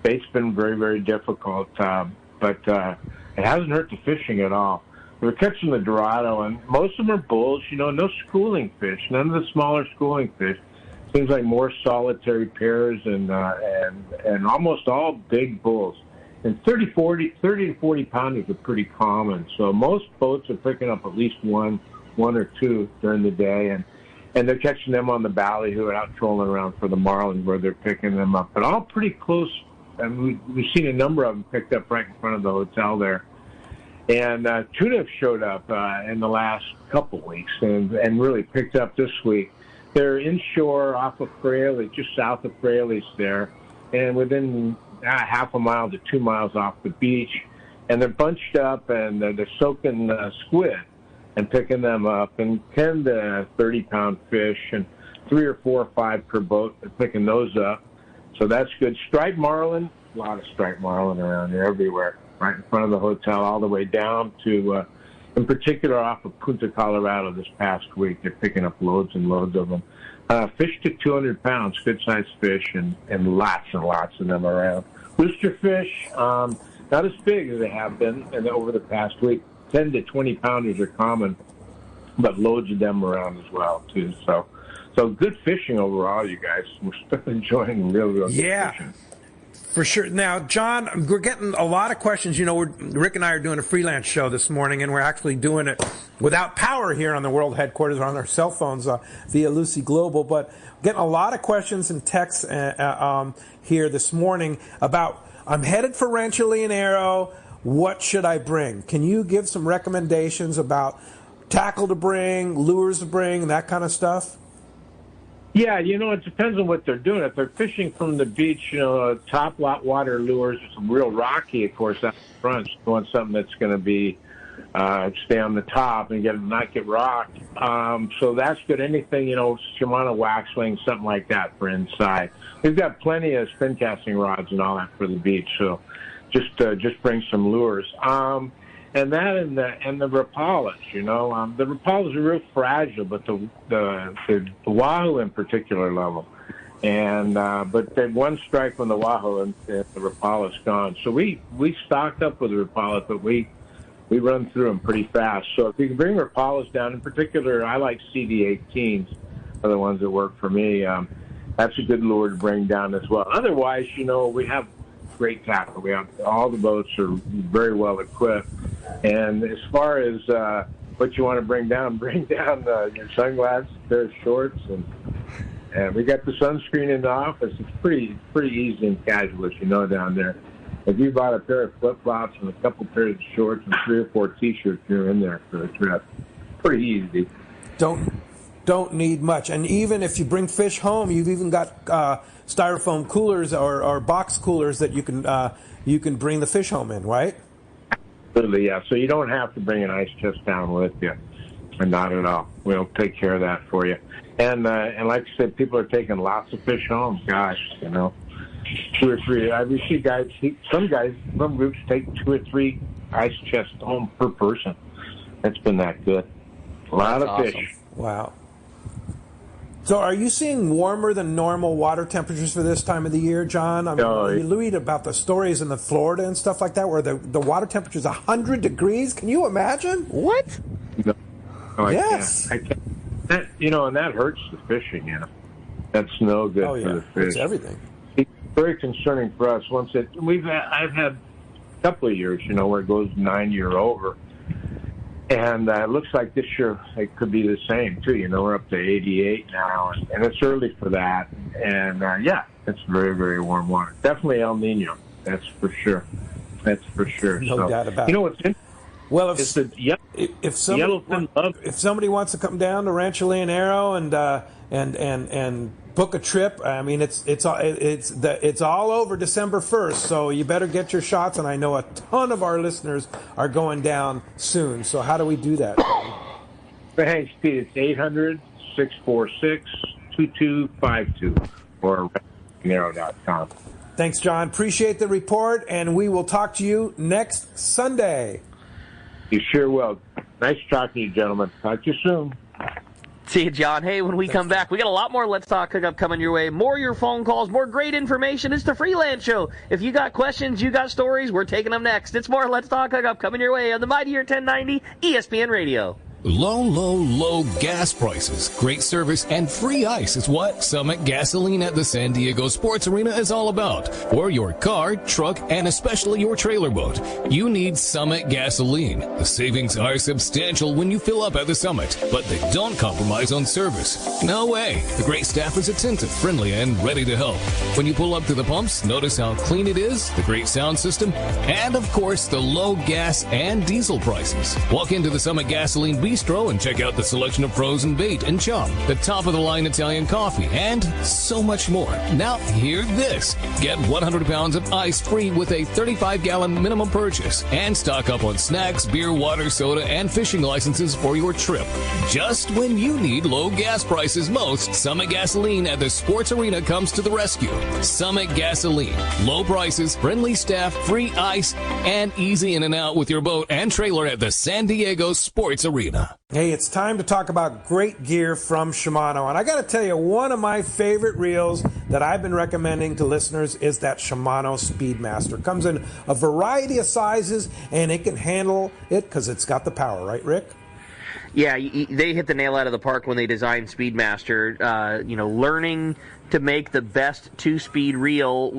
Speaker 10: Bait's been very, very difficult, but it hasn't hurt the fishing at all. We're catching the Dorado, and most of them are bulls. No schooling fish, none of the smaller schooling fish. Seems like more solitary pairs and almost all big bulls. And 30 to 40 pounders are pretty common. So most boats are picking up at least one or two during the day, and they're catching them on the ballyhoo and out trolling around for the marlin where they're picking them up. But all pretty close, and we've seen a number of them picked up right in front of the hotel there. And tuna have showed up in the last couple of weeks and really picked up this week. They're inshore off of Fraley, just south of Fraley's there, and within half a mile to 2 miles off the beach. And they're bunched up, and they're soaking squid and picking them up, and 10 to 30-pound fish, and 3 or 4 or 5 per boat. They're picking those up. So that's good. Striped marlin, a lot of striped marlin around here everywhere. Right in front of the hotel, all the way down to, in particular, off of Punta Colorado this past week. They're picking up loads and loads of them. Fish to 200 pounds, good-sized fish, and lots of them around. Roosterfish, not as big as they have been over the past week. 10 to 20 pounders are common, but loads of them around as well, too. So good fishing overall, you guys. We're still enjoying real good fishing.
Speaker 4: For sure. Now, John, we're getting a lot of questions. Rick and I are doing a freelance show this morning, and we're actually doing it without power here on the world headquarters on our cell phones via Lucy Global. But getting a lot of questions and texts here this morning about, I'm headed for Rancho Leonero. What should I bring? Can you give some recommendations about tackle to bring, lures to bring, that kind of stuff?
Speaker 10: Yeah, it depends on what they're doing. If they're fishing from the beach, top lot water lures, it's real rocky, of course, out front. So you want something that's going to be stay on the top and not get rocked. So that's good. Anything, Shimano waxwing, something like that for inside. We've got plenty of spin casting rods and all that for the beach. So just bring some lures. And that and the Rapalas, the Rapalas are real fragile, but the Wahoo in particular level. And but they one strike from the Wahoo and the Rapala's gone. So we stocked up with the Rapalas, but we run through them pretty fast. So if you can bring Rapalas down, in particular, I like CD18s, are the ones that work for me. That's a good lure to bring down as well. Otherwise, we have great tackle. We have all the boats are very well equipped. And as far as what you want to bring down your sunglasses, pair of shorts, And we got the sunscreen in the office. It's pretty easy and casual, as you know, down there. If you bought a pair of flip-flops and a couple pairs of shorts and 3 or 4 T-shirts, you're in there for the trip. Pretty easy.
Speaker 4: Don't need much. And even if you bring fish home, you've even got styrofoam coolers or box coolers that you can bring the fish home in, right?
Speaker 10: Absolutely, yeah. So you don't have to bring an ice chest down with you. And not at all. We'll take care of that for you. And like I said, people are taking lots of fish home. Gosh, 2 or 3. We see guys, some groups take 2 or 3 ice chests home per person. It's been that good. A lot of fish.
Speaker 4: Wow. So are you seeing warmer than normal water temperatures for this time of the year, John? I mean, you read about the stories in the Florida and stuff like that where the water temperature is 100 degrees. Can you imagine?
Speaker 2: What?
Speaker 10: No,
Speaker 4: yes.
Speaker 10: I can't. And that hurts the fishing, That's no good for the fish.
Speaker 4: It's everything.
Speaker 10: It's very concerning for us. I've had a couple of years, where it goes 9 year over. And it looks like this year it could be the same, too. We're up to 88 now, and it's early for that. And, it's very, very warm water. Definitely El Nino. That's for sure.
Speaker 4: No doubt about it.
Speaker 10: What's interesting?
Speaker 4: Well, if somebody wants to come down to Rancho Leonero and book a trip, I mean it's all over December 1st, so you better get your shots. And I know a ton of our listeners are going down soon. So how do we do that?
Speaker 10: Hey, Steve, it's 800-646-2252 or rancholeonero.com.
Speaker 4: Thanks, John. Appreciate the report, and we will talk to you next Sunday.
Speaker 10: You sure will. Nice talking to you, gentlemen. Talk to you soon.
Speaker 2: See you, John. Hey, when we come back, we got a lot more Let's Talk Hookup coming your way. More your phone calls, more great information. It's the Freelance Show. If you got questions, you got stories, we're taking them next. It's more Let's Talk Hookup coming your way on the Mighty 1090 ESPN Radio.
Speaker 8: Low gas prices, great service, and free ice is what Summit Gasoline at the San Diego Sports Arena is all about. For your car, truck, and especially your trailer boat, you need Summit Gasoline. The savings are substantial when you fill up at the Summit, but they don't compromise on service. No way. The great staff is attentive, friendly, and ready to help. When you pull up to the pumps, notice how clean it is, the great sound system, and of course, the low gas and diesel prices. Walk into the Summit Gasoline Bistro and check out the selection of frozen bait and chum, the top-of-the-line Italian coffee, and so much more. Now, hear this. Get 100 pounds of ice free with a 35-gallon minimum purchase, and stock up on snacks, beer, water, soda, and fishing licenses for your trip. Just when you need low gas prices most, Summit Gasoline at the Sports Arena comes to the rescue. Summit Gasoline. Low prices, friendly staff, free ice, and easy in and out with your boat and trailer at the San Diego Sports Arena.
Speaker 4: Hey, it's time to talk about great gear from Shimano. And I got to tell you, one of my favorite reels that I've been recommending to listeners is that Shimano Speedmaster. Comes in a variety of sizes, and it can handle it because it's got the power, right, Rick?
Speaker 2: Yeah, they hit the nail out of the park when they designed Speedmaster. Learning to make the best two-speed reel,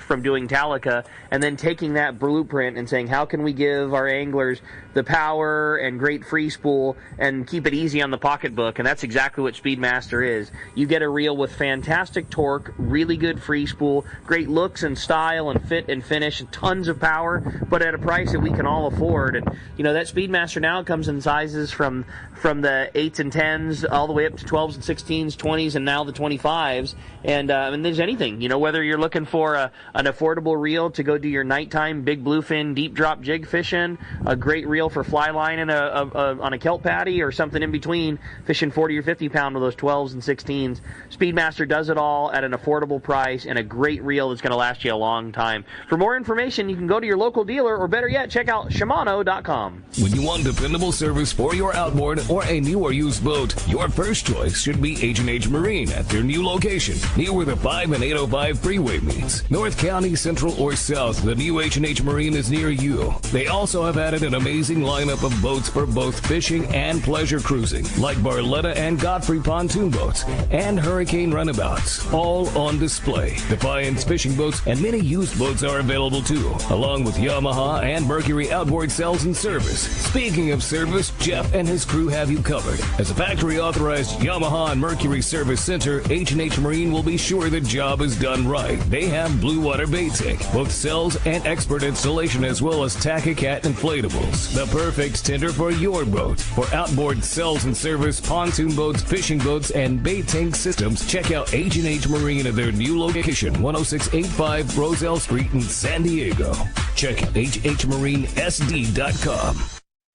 Speaker 2: from doing Talica, and then taking that blueprint and saying, how can we give our anglers the power and great free spool and keep it easy on the pocketbook? And that's exactly what Speedmaster is. You get a reel with fantastic torque, really good free spool, great looks and style and fit and finish, and tons of power, but at a price that we can all afford. And, that Speedmaster now comes in sizes from the 8s and 10s all the way up to 12s and 16s, 20s, and now the 25s. And there's anything, whether you're looking for an affordable reel to go do your nighttime big bluefin deep drop jig fishing, a great reel for fly lining on a kelp patty, or something in between, fishing 40 or 50 pound with those 12s and 16s. Speedmaster does it all at an affordable price and a great reel that's going to last you a long time. For more information, you can go to your local dealer, or better yet, check out Shimano.com.
Speaker 8: When you want dependable service for your outboard or a new or used boat, your first choice should be H&H Marine at their new location, near where the 5 and 805 freeway meets. North County, Central, or South, the new H&H Marine is near you. They also have added an amazing lineup of boats for both fishing and pleasure cruising, like Barletta and Godfrey pontoon boats and Hurricane runabouts, all on display. Defiance fishing boats and many used boats are available too, along with Yamaha and Mercury outboard sales and service. Speaking of service, Jeff and his crew crew have you covered. As a factory-authorized Yamaha and Mercury service center, H&H Marine will be sure the job is done right. They have Blue Water Bait Tank, both cells and expert installation, as well as Tachycat inflatables. The perfect tender for your boat. For outboard cells and service, pontoon boats, fishing boats, and bait tank systems, check out H&H Marine at their new location, 10685 Roselle Street in San Diego. Check out hhmarinesd.com.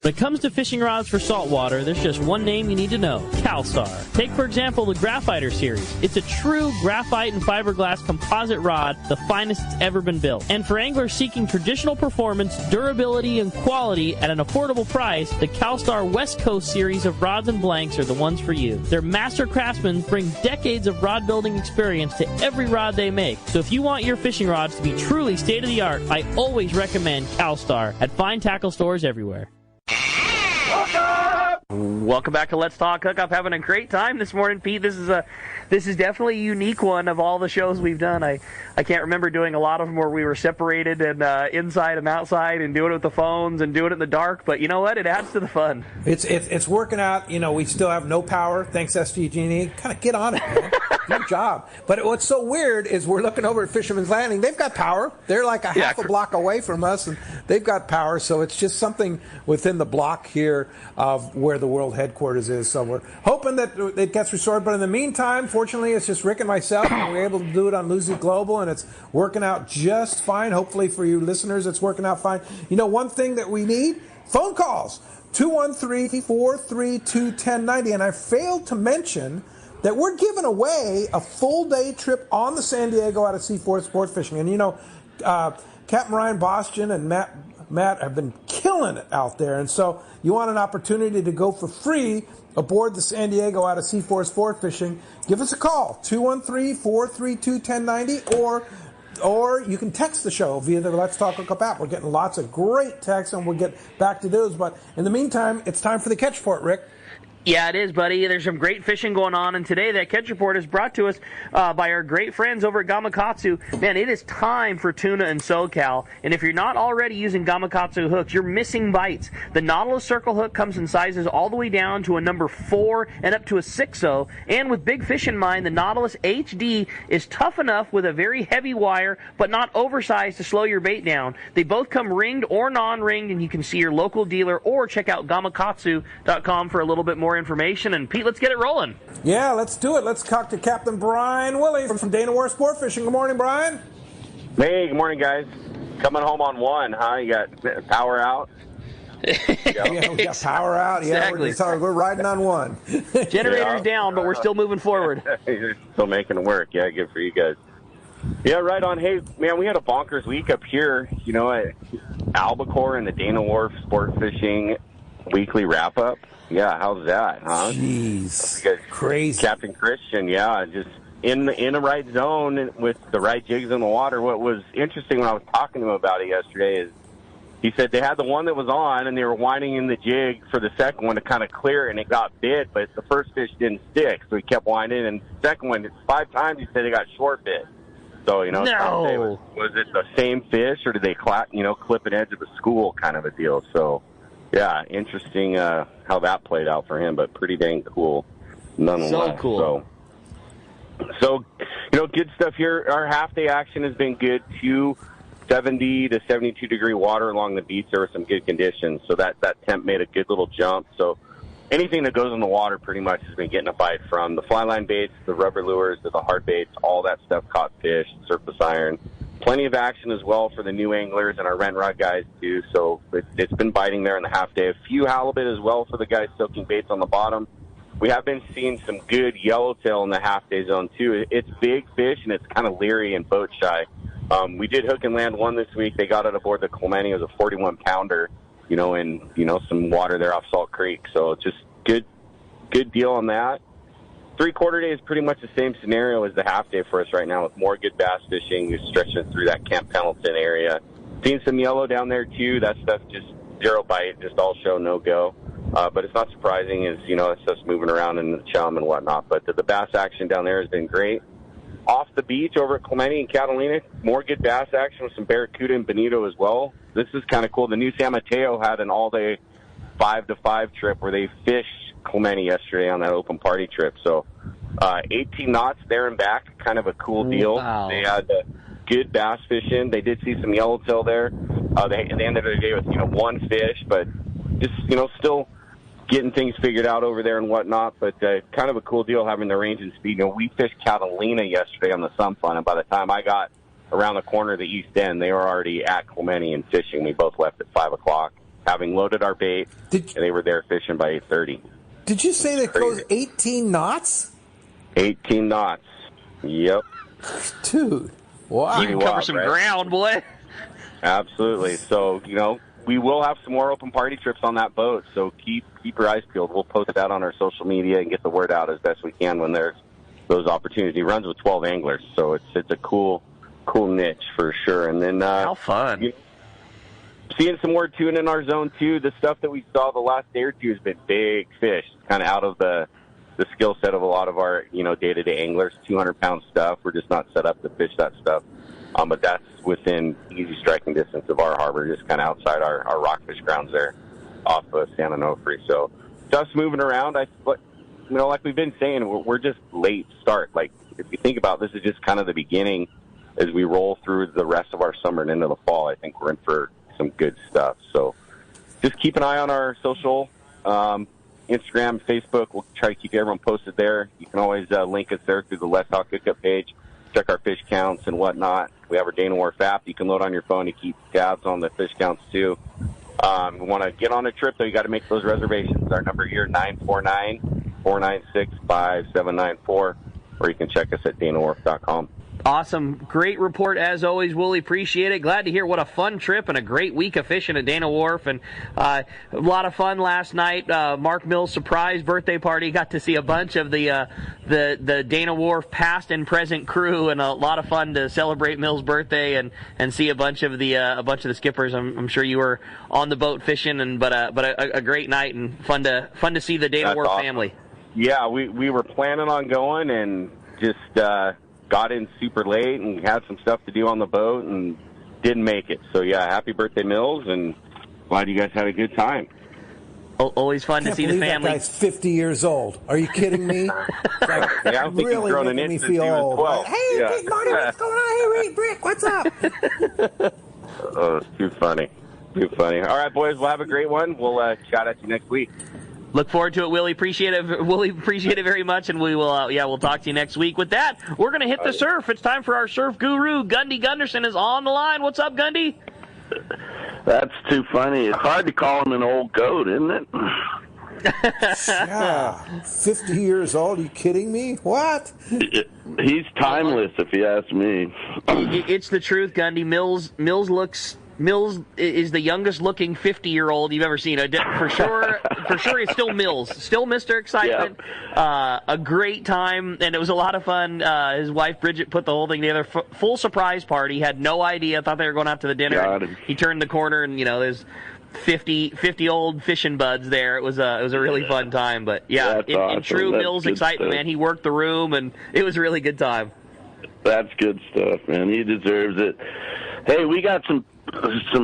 Speaker 11: When it comes to fishing rods for saltwater, there's just one name you need to know, CalStar. Take, for example, the Graphiter series. It's a true graphite and fiberglass composite rod, the finest it's ever been built. And for anglers seeking traditional performance, durability, and quality at an affordable price, the CalStar West Coast series of rods and blanks are the ones for you. Their master craftsmen bring decades of rod building experience to every rod they make. So if you want your fishing rods to be truly state-of-the-art, I always recommend CalStar at fine tackle stores everywhere.
Speaker 2: Welcome back to Let's Talk Hookup. Having a great time this morning, Pete. This is definitely a unique one of all the shows we've done. I can't remember doing a lot of them where we were separated and inside and outside and doing it with the phones and doing it in the dark. But you know what? It adds to the fun.
Speaker 4: It's working out. You know, we still have no power. Thanks, SDG&E. Kind of get on it, man. Good job. But what's so weird is we're looking over at Fisherman's Landing. They've got power. They're like half a block away from us, and they've got power. So it's just something within the block here of where the world headquarters is. So we're hoping that it gets restored. But in the meantime, fortunately, it's just Rick and myself, and we're able to do it on Lucy Global, and it's working out just fine. Hopefully for you listeners, it's working out fine. You know, one thing that we need, phone calls, 213-432-1090. And I failed to mention that we're giving away a full-day trip on the San Diego out of Seaforth Sport Fishing. And, you know, Captain Ryan Boston and Matt have been killing it out there. And so you want an opportunity to go for free aboard the San Diego out of Seaforth Sport Fishing, give us a call, 213-432-1090, or you can text the show via the Let's Talk Hookup app. We're getting lots of great texts, and we'll get back to those. But in the meantime, it's time for the catch report, Rick.
Speaker 2: Yeah, it is, buddy. There's some great fishing going on, and today that catch report is brought to us by our great friends over at Gamakatsu. Man, it is time for tuna in SoCal, and if you're not already using Gamakatsu hooks, you're missing bites. The Nautilus Circle hook comes in sizes all the way down to a number 4 and up to a 6-0, and with big fish in mind, the Nautilus HD is tough enough with a very heavy wire, but not oversized to slow your bait down. They both come ringed or non-ringed, and you can see your local dealer or check out gamakatsu.com for a little bit more information. And Pete, let's get it rolling.
Speaker 4: Yeah, let's do it. Let's talk to Captain Brian Willie from Dana War Sport Fishing. Good morning, Brian.
Speaker 12: Hey, good morning, guys. Coming home on one, huh? You got power out?
Speaker 4: Yeah, we got power out.
Speaker 2: Exactly.
Speaker 4: Yeah, we're riding on one.
Speaker 2: Generator's down, but we're still moving forward.
Speaker 12: You're still making it work. Yeah, good for you guys. Yeah, right on. Hey, man, we had a bonkers week up here, you know, at Albacore and the Dana Wharf Sport Fishing weekly wrap-up. Yeah, how's that, huh?
Speaker 4: Jeez,
Speaker 12: crazy. Captain Christian, yeah, just in the right zone with the right jigs in the water. What was interesting when I was talking to him about it yesterday is he said they had the one that was on, and they were winding in the jig for the second one to kind of clear, and it got bit, but the first fish didn't stick, so he kept winding, and the second one, 5 times he said it got short bit. So, you know,
Speaker 2: no.
Speaker 12: Was it the same fish, or did they clip an edge of a school kind of a deal? So, yeah, interesting how that played out for him, but pretty dang cool nonetheless.
Speaker 2: So cool.
Speaker 12: So, you know, good stuff here. Our half-day action has been good, too. 70 to 72-degree water along the beach. There were some good conditions, so that temp made a good little jump. So anything that goes in the water pretty much has been getting a bite from the fly line baits, the rubber lures, the hard baits, all that stuff caught fish, surface iron. Plenty of action as well for the new anglers and our rent rod guys, too. So it's been biting there in the half day. A few halibut as well for the guys soaking baits on the bottom. We have been seeing some good yellowtail in the half-day zone, too. It's big fish, and it's kind of leery and boat-shy. We did hook and land one this week. They got it aboard the Clemente. It was a 41-pounder, in some water there off Salt Creek. So just good deal on that. Three-quarter day is pretty much the same scenario as the half-day for us right now with more good bass fishing. You're stretching through that Camp Pendleton area. Seeing some yellow down there, too. That stuff just zero bite, just all show, no go. But it's not surprising as, it's just moving around in the chum and whatnot. But the bass action down there has been great. Off the beach over at Clemente and Catalina, more good bass action with some barracuda and bonito as well. This is kind of cool. The new San Mateo had an all-day 5-to-5 trip where they fished Clemente yesterday on that open party trip. So 18 knots there and back, kind of a cool deal.
Speaker 2: Wow.
Speaker 12: They had good bass fishing. They did see some yellowtail there. They ended the day with, one fish, but just, still getting things figured out over there and whatnot. But kind of a cool deal having the range and speed. We fished Catalina yesterday on the Sun Fun, and by the time I got around the corner of the east end, they were already at Clemente and fishing. We both left at 5 o'clock, having loaded our bait, and they were there fishing by 8:30.
Speaker 4: Did you say they closed 18 knots?
Speaker 12: 18 knots. Yep.
Speaker 4: Dude. Wow.
Speaker 2: You can cover some ground, boy.
Speaker 12: Absolutely. So, we will have some more open party trips on that boat, so keep your eyes peeled. We'll post that on our social media and get the word out as best we can when there's those opportunities. He runs with 12 anglers, so it's a cool niche for sure. And then
Speaker 2: how fun.
Speaker 12: Seeing some more tuna in our zone, too. The stuff that we saw the last day or two has been big fish. It's kind of out of the skill set of a lot of our, day-to-day anglers, 200-pound stuff. We're just not set up to fish that stuff. But that's within easy striking distance of our harbor, just kind of outside our rockfish grounds there off of San Onofre. So stuff's moving around. Like we've been saying, we're just late start. Like, if you think about it, this is just kind of the beginning as we roll through the rest of our summer and into the fall. I think we're in for some good stuff. So just keep an eye on our social, Instagram, Facebook. We'll try to keep everyone posted there. You can always link us there through the Let's Talk Hookup page. Check our fish counts and whatnot. We have our Dana Wharf app you can load on your phone to keep tabs on the fish counts too. We want to get on a trip, though, you got to make those reservations. Our number here, 949-496-5794, or you can check us at danawharf.com.
Speaker 2: Awesome. Great report, as always, Wooly. Appreciate it. Glad to hear what a fun trip and a great week of fishing at Dana Wharf. And a lot of fun last night. Mark Mills' surprise birthday party. Got to see a bunch of the Dana Wharf past and present crew, and a lot of fun to celebrate Mills' birthday and see a bunch of the skippers. I'm sure you were on the boat fishing, but a great night and fun to see the Dana Wharf family.
Speaker 12: Yeah, we were planning on going and just got in super late and had some stuff to do on the boat and didn't make it. So, yeah, happy birthday, Mills, and glad you guys had a good time.
Speaker 2: Always fun to see the family.
Speaker 4: That guy's 50 years old. Are you kidding me?
Speaker 12: Yeah, I don't think
Speaker 4: really
Speaker 12: he's grown an inch since he was 12.
Speaker 4: Hey,
Speaker 12: yeah.
Speaker 4: Big Marty, what's going on? Hey, Rick, what's up?
Speaker 12: Oh, it's too funny. Too funny. All right, boys, we'll have a great one. We'll chat at you next week.
Speaker 2: Look forward to it, Willie. Appreciate it very much, and we'll talk to you next week. With that, we're going to hit the surf. It's time for our surf guru. Gundy Gunderson is on the line. What's up, Gundy?
Speaker 13: That's too funny. It's hard to call him an old goat, isn't it?
Speaker 4: Yeah, 50 years old. Are you kidding me? What?
Speaker 13: He's timeless, if you ask me.
Speaker 2: It's the truth, Gundy. Mills is the youngest looking 50-year-old you've ever seen. For sure, it's still Mills. Still Mr. Excitement. Yeah. A great time, and it was a lot of fun. His wife, Bridget, put the whole thing together. Full surprise party. Had no idea. Thought they were going out to the dinner. He turned the corner, and, there's 50 old fishing buds there. It was a really fun time. But, yeah, in true Mills excitement, man, he worked the room, and it was a really good time.
Speaker 13: That's good stuff, man. He deserves it. Hey, we got some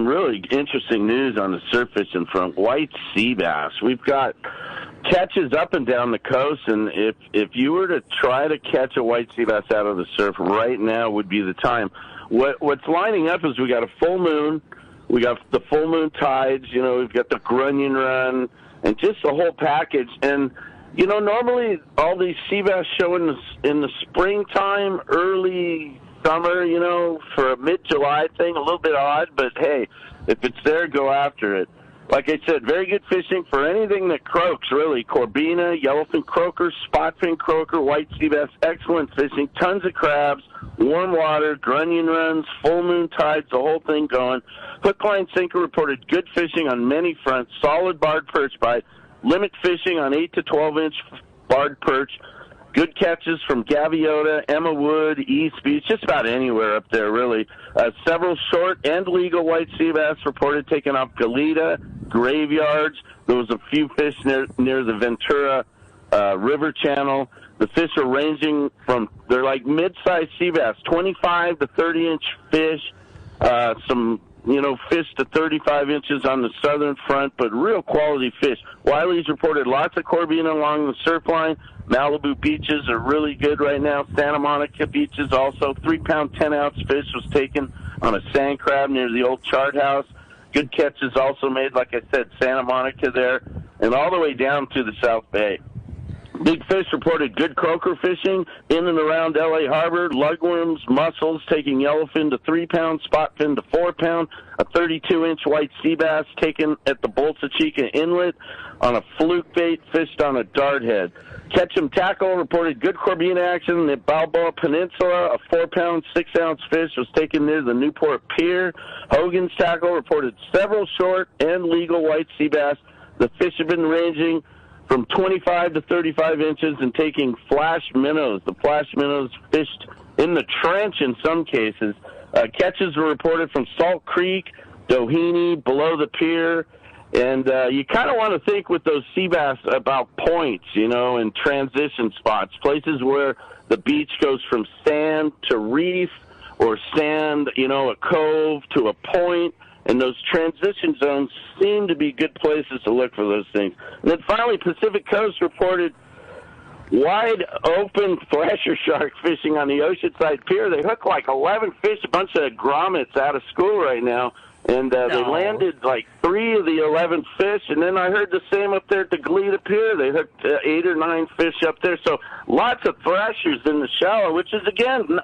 Speaker 13: really interesting news on the surf fishing front. White sea bass. We've got catches up and down the coast, and if you were to try to catch a white sea bass out of the surf right now would be the time. What's lining up is we got a full moon, we got the full moon tides, we've got the grunion run, and just the whole package. And normally all these sea bass show in the springtime, early summer, for a mid-July thing, a little bit odd, but hey, if it's there, go after it. Like I said, very good fishing for anything that croaks, really. Corbina, yellowfin croaker, spotfin croaker, white sea bass, excellent fishing, tons of crabs, warm water, grunion runs, full moon tides, the whole thing going. Hook, line, sinker reported good fishing on many fronts, solid barred perch bite, limit fishing on 8 to 12-inch barred perch, good catches from Gaviota, Emma Wood, East Beach, just about anywhere up there, really. Several short and legal white sea bass reported taking off Goleta, graveyards. There was a few fish near the Ventura River channel. The fish are ranging from, they're like mid-sized sea bass, 25 to 30-inch fish, some fish to 35 inches on the southern front, but real quality fish. Wiley's reported lots of corbeena along the surf line. Malibu beaches are really good right now. Santa Monica beaches also. 3-pound, 10-ounce fish was taken on a sand crab near the old chart house. Good catches also made, like I said, Santa Monica there, and all the way down to the South Bay. Big Fish reported good croaker fishing in and around L.A. Harbor, lugworms, mussels, taking yellowfin to 3-pound, spotfin to 4-pound, a 32-inch white sea bass taken at the Bolsa Chica Inlet on a fluke bait fished on a dart head. Ketchum Tackle reported good corbeena action in the Balboa Peninsula. A 4-pound, 6-ounce fish was taken near the Newport Pier. Hogan's Tackle reported several short and legal white sea bass. The fish have been ranging from 25 to 35 inches and taking flash minnows. The flash minnows fished in the trench in some cases. Catches were reported from Salt Creek, Doheny, below the pier. And you kind of want to think with those sea bass about points, and transition spots, places where the beach goes from sand to reef or sand, a cove to a point. And those transition zones seem to be good places to look for those things. And then finally, Pacific Coast reported wide open thrasher shark fishing on the Oceanside Pier. They hooked like 11 fish, a bunch of grommets out of school right now. And they landed like 3 of the 11 fish. And then I heard the same up there at the Goleta Pier. They hooked 8 or 9 fish up there. So lots of thrashers in the shallow, which is, again,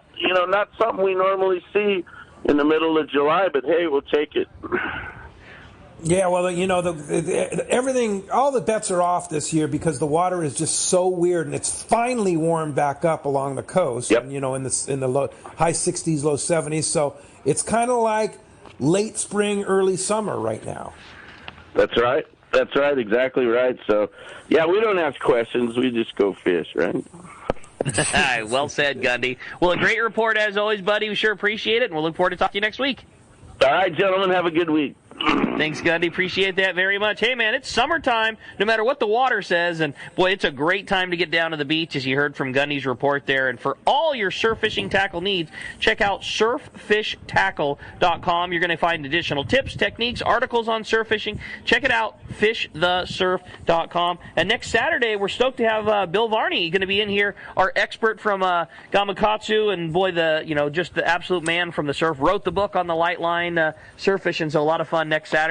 Speaker 13: not something we normally see in the middle of July, but hey, we'll take it.
Speaker 4: Yeah, well, everything, all the bets are off this year because the water is just so weird, and it's finally warmed back up along the coast.
Speaker 13: Yep.
Speaker 4: And, in the low, high 60s, low 70s. So it's kind of like late spring, early summer right now.
Speaker 13: That's right. That's right. Exactly right. So, yeah, we don't ask questions. We just go fish, right?
Speaker 2: Well said, Gundy. Well, a great report as always, buddy. We sure appreciate it, and we'll look forward to talking to you next week.
Speaker 13: All right, gentlemen, have a good week.
Speaker 2: Thanks, Gundy. Appreciate that very much. Hey, man, it's summertime, no matter what the water says. And, boy, it's a great time to get down to the beach, as you heard from Gundy's report there. And for all your surf fishing tackle needs, check out surffishtackle.com. You're going to find additional tips, techniques, articles on surf fishing. Check it out, fishthesurf.com. And next Saturday, we're stoked to have Bill Varney going to be in here, our expert from Gamakatsu. And, boy, just the absolute man from the surf. Wrote the book on the light line surf fishing, so a lot of fun next Saturday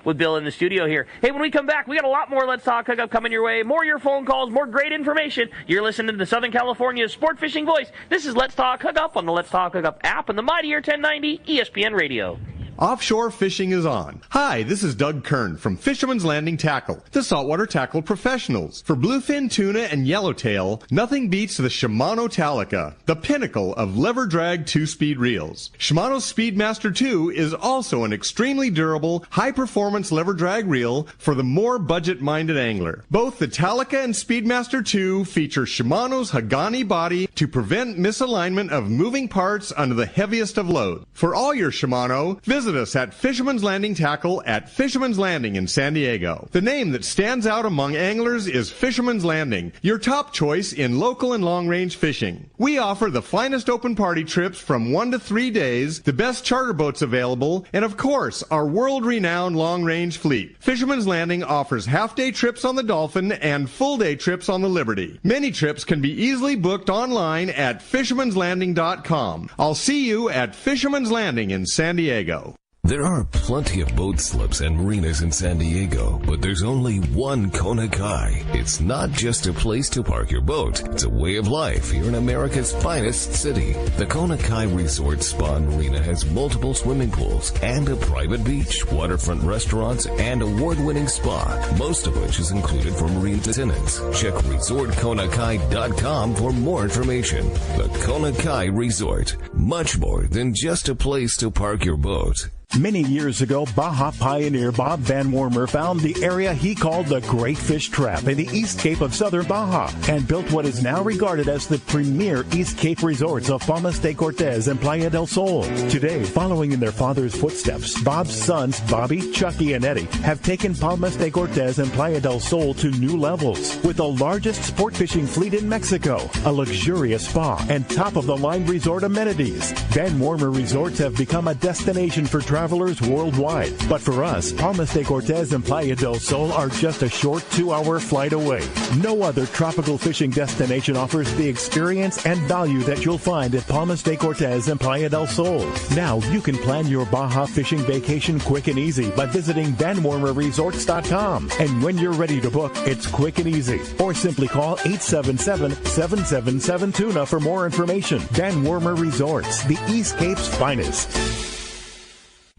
Speaker 2: with Bill in the studio here. Hey, when we come back, we got a lot more Let's Talk Hookup coming your way. More of your phone calls, more great information. You're listening to the Southern California sport fishing voice. This is Let's Talk Hookup on the Let's Talk Hookup app and the Mightier 1090 ESPN Radio.
Speaker 14: Offshore fishing is on. Hi, this is Doug Kern from Fisherman's Landing Tackle, the saltwater tackle professionals. For bluefin tuna and yellowtail, nothing beats the Shimano Talica, the pinnacle of lever drag 2-speed reels. Shimano's Speedmaster 2 is also an extremely durable, high-performance lever drag reel for the more budget-minded angler. Both the Talica and Speedmaster 2 feature Shimano's Hagani body to prevent misalignment of moving parts under the heaviest of loads. For all your Shimano, visit us at Fisherman's Landing Tackle at Fisherman's Landing in San Diego. The name that stands out among anglers is Fisherman's Landing, your top choice in local and long-range fishing. We offer the finest open party trips from 1 to 3 days, the best charter boats available, and of course, our world-renowned long-range fleet. Fisherman's Landing offers half-day trips on the Dolphin and full-day trips on the Liberty. Many trips can be easily booked online at fishermanslanding.com. I'll see you at Fisherman's Landing in San Diego.
Speaker 8: There are plenty of boat slips and marinas in San Diego, but there's only one Kona Kai. It's not just a place to park your boat. It's a way of life here in America's finest city. The Kona Kai Resort Spa and Marina has multiple swimming pools and a private beach, waterfront restaurants, and award-winning spa, most of which is included for marine tenants. Check resortkonakai.com for more information. The Kona Kai Resort, much more than just a place to park your boat.
Speaker 3: Many years ago, Baja pioneer Bob Van Wormer found the area he called the Great Fish Trap in the East Cape of southern Baja and built what is now regarded as the premier East Cape resorts of Palmas de Cortez and Playa del Sol. Today, following in their father's footsteps, Bob's sons, Bobby, Chucky, and Eddie, have taken Palmas de Cortez and Playa del Sol to new levels with the largest sport fishing fleet in Mexico, a luxurious spa, and top-of-the-line resort amenities. Van Wormer Resorts have become a destination for travel travelers worldwide. But for us, Palmas de Cortez and Playa del Sol are just a short 2-hour flight away. No other tropical fishing destination offers the experience and value that you'll find at Palmas de Cortez and Playa del Sol. Now you can plan your Baja fishing vacation quick and easy by visiting VanWarmerResorts.com. And when you're ready to book, it's quick and easy. Or simply call 877-777-TUNA for more information. Van Warmer Resorts, the East Cape's finest.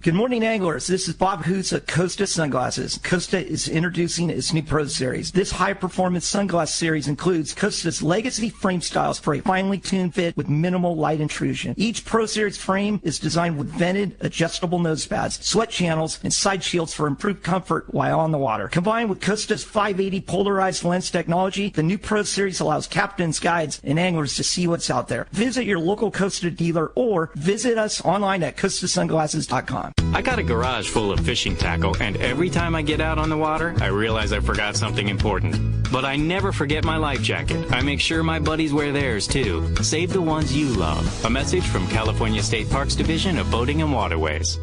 Speaker 15: Good morning, anglers. This is Bob Hoots at Costa Sunglasses. Costa is introducing its new Pro Series. This high-performance sunglass series includes Costa's legacy frame styles for a finely tuned fit with minimal light intrusion. Each Pro Series frame is designed with vented, adjustable nose pads, sweat channels, and side shields for improved comfort while on the water. Combined with Costa's 580 polarized lens technology, the new Pro Series allows captains, guides, and anglers to see what's out there. Visit your local Costa dealer or visit us online at CostaSunglasses.com.
Speaker 16: I got a garage full of fishing tackle, and every time I get out on the water, I realize I forgot something important. But I never forget my life jacket. I make sure my buddies wear theirs, too. Save the ones you love. A message from California State Parks Division of Boating and Waterways.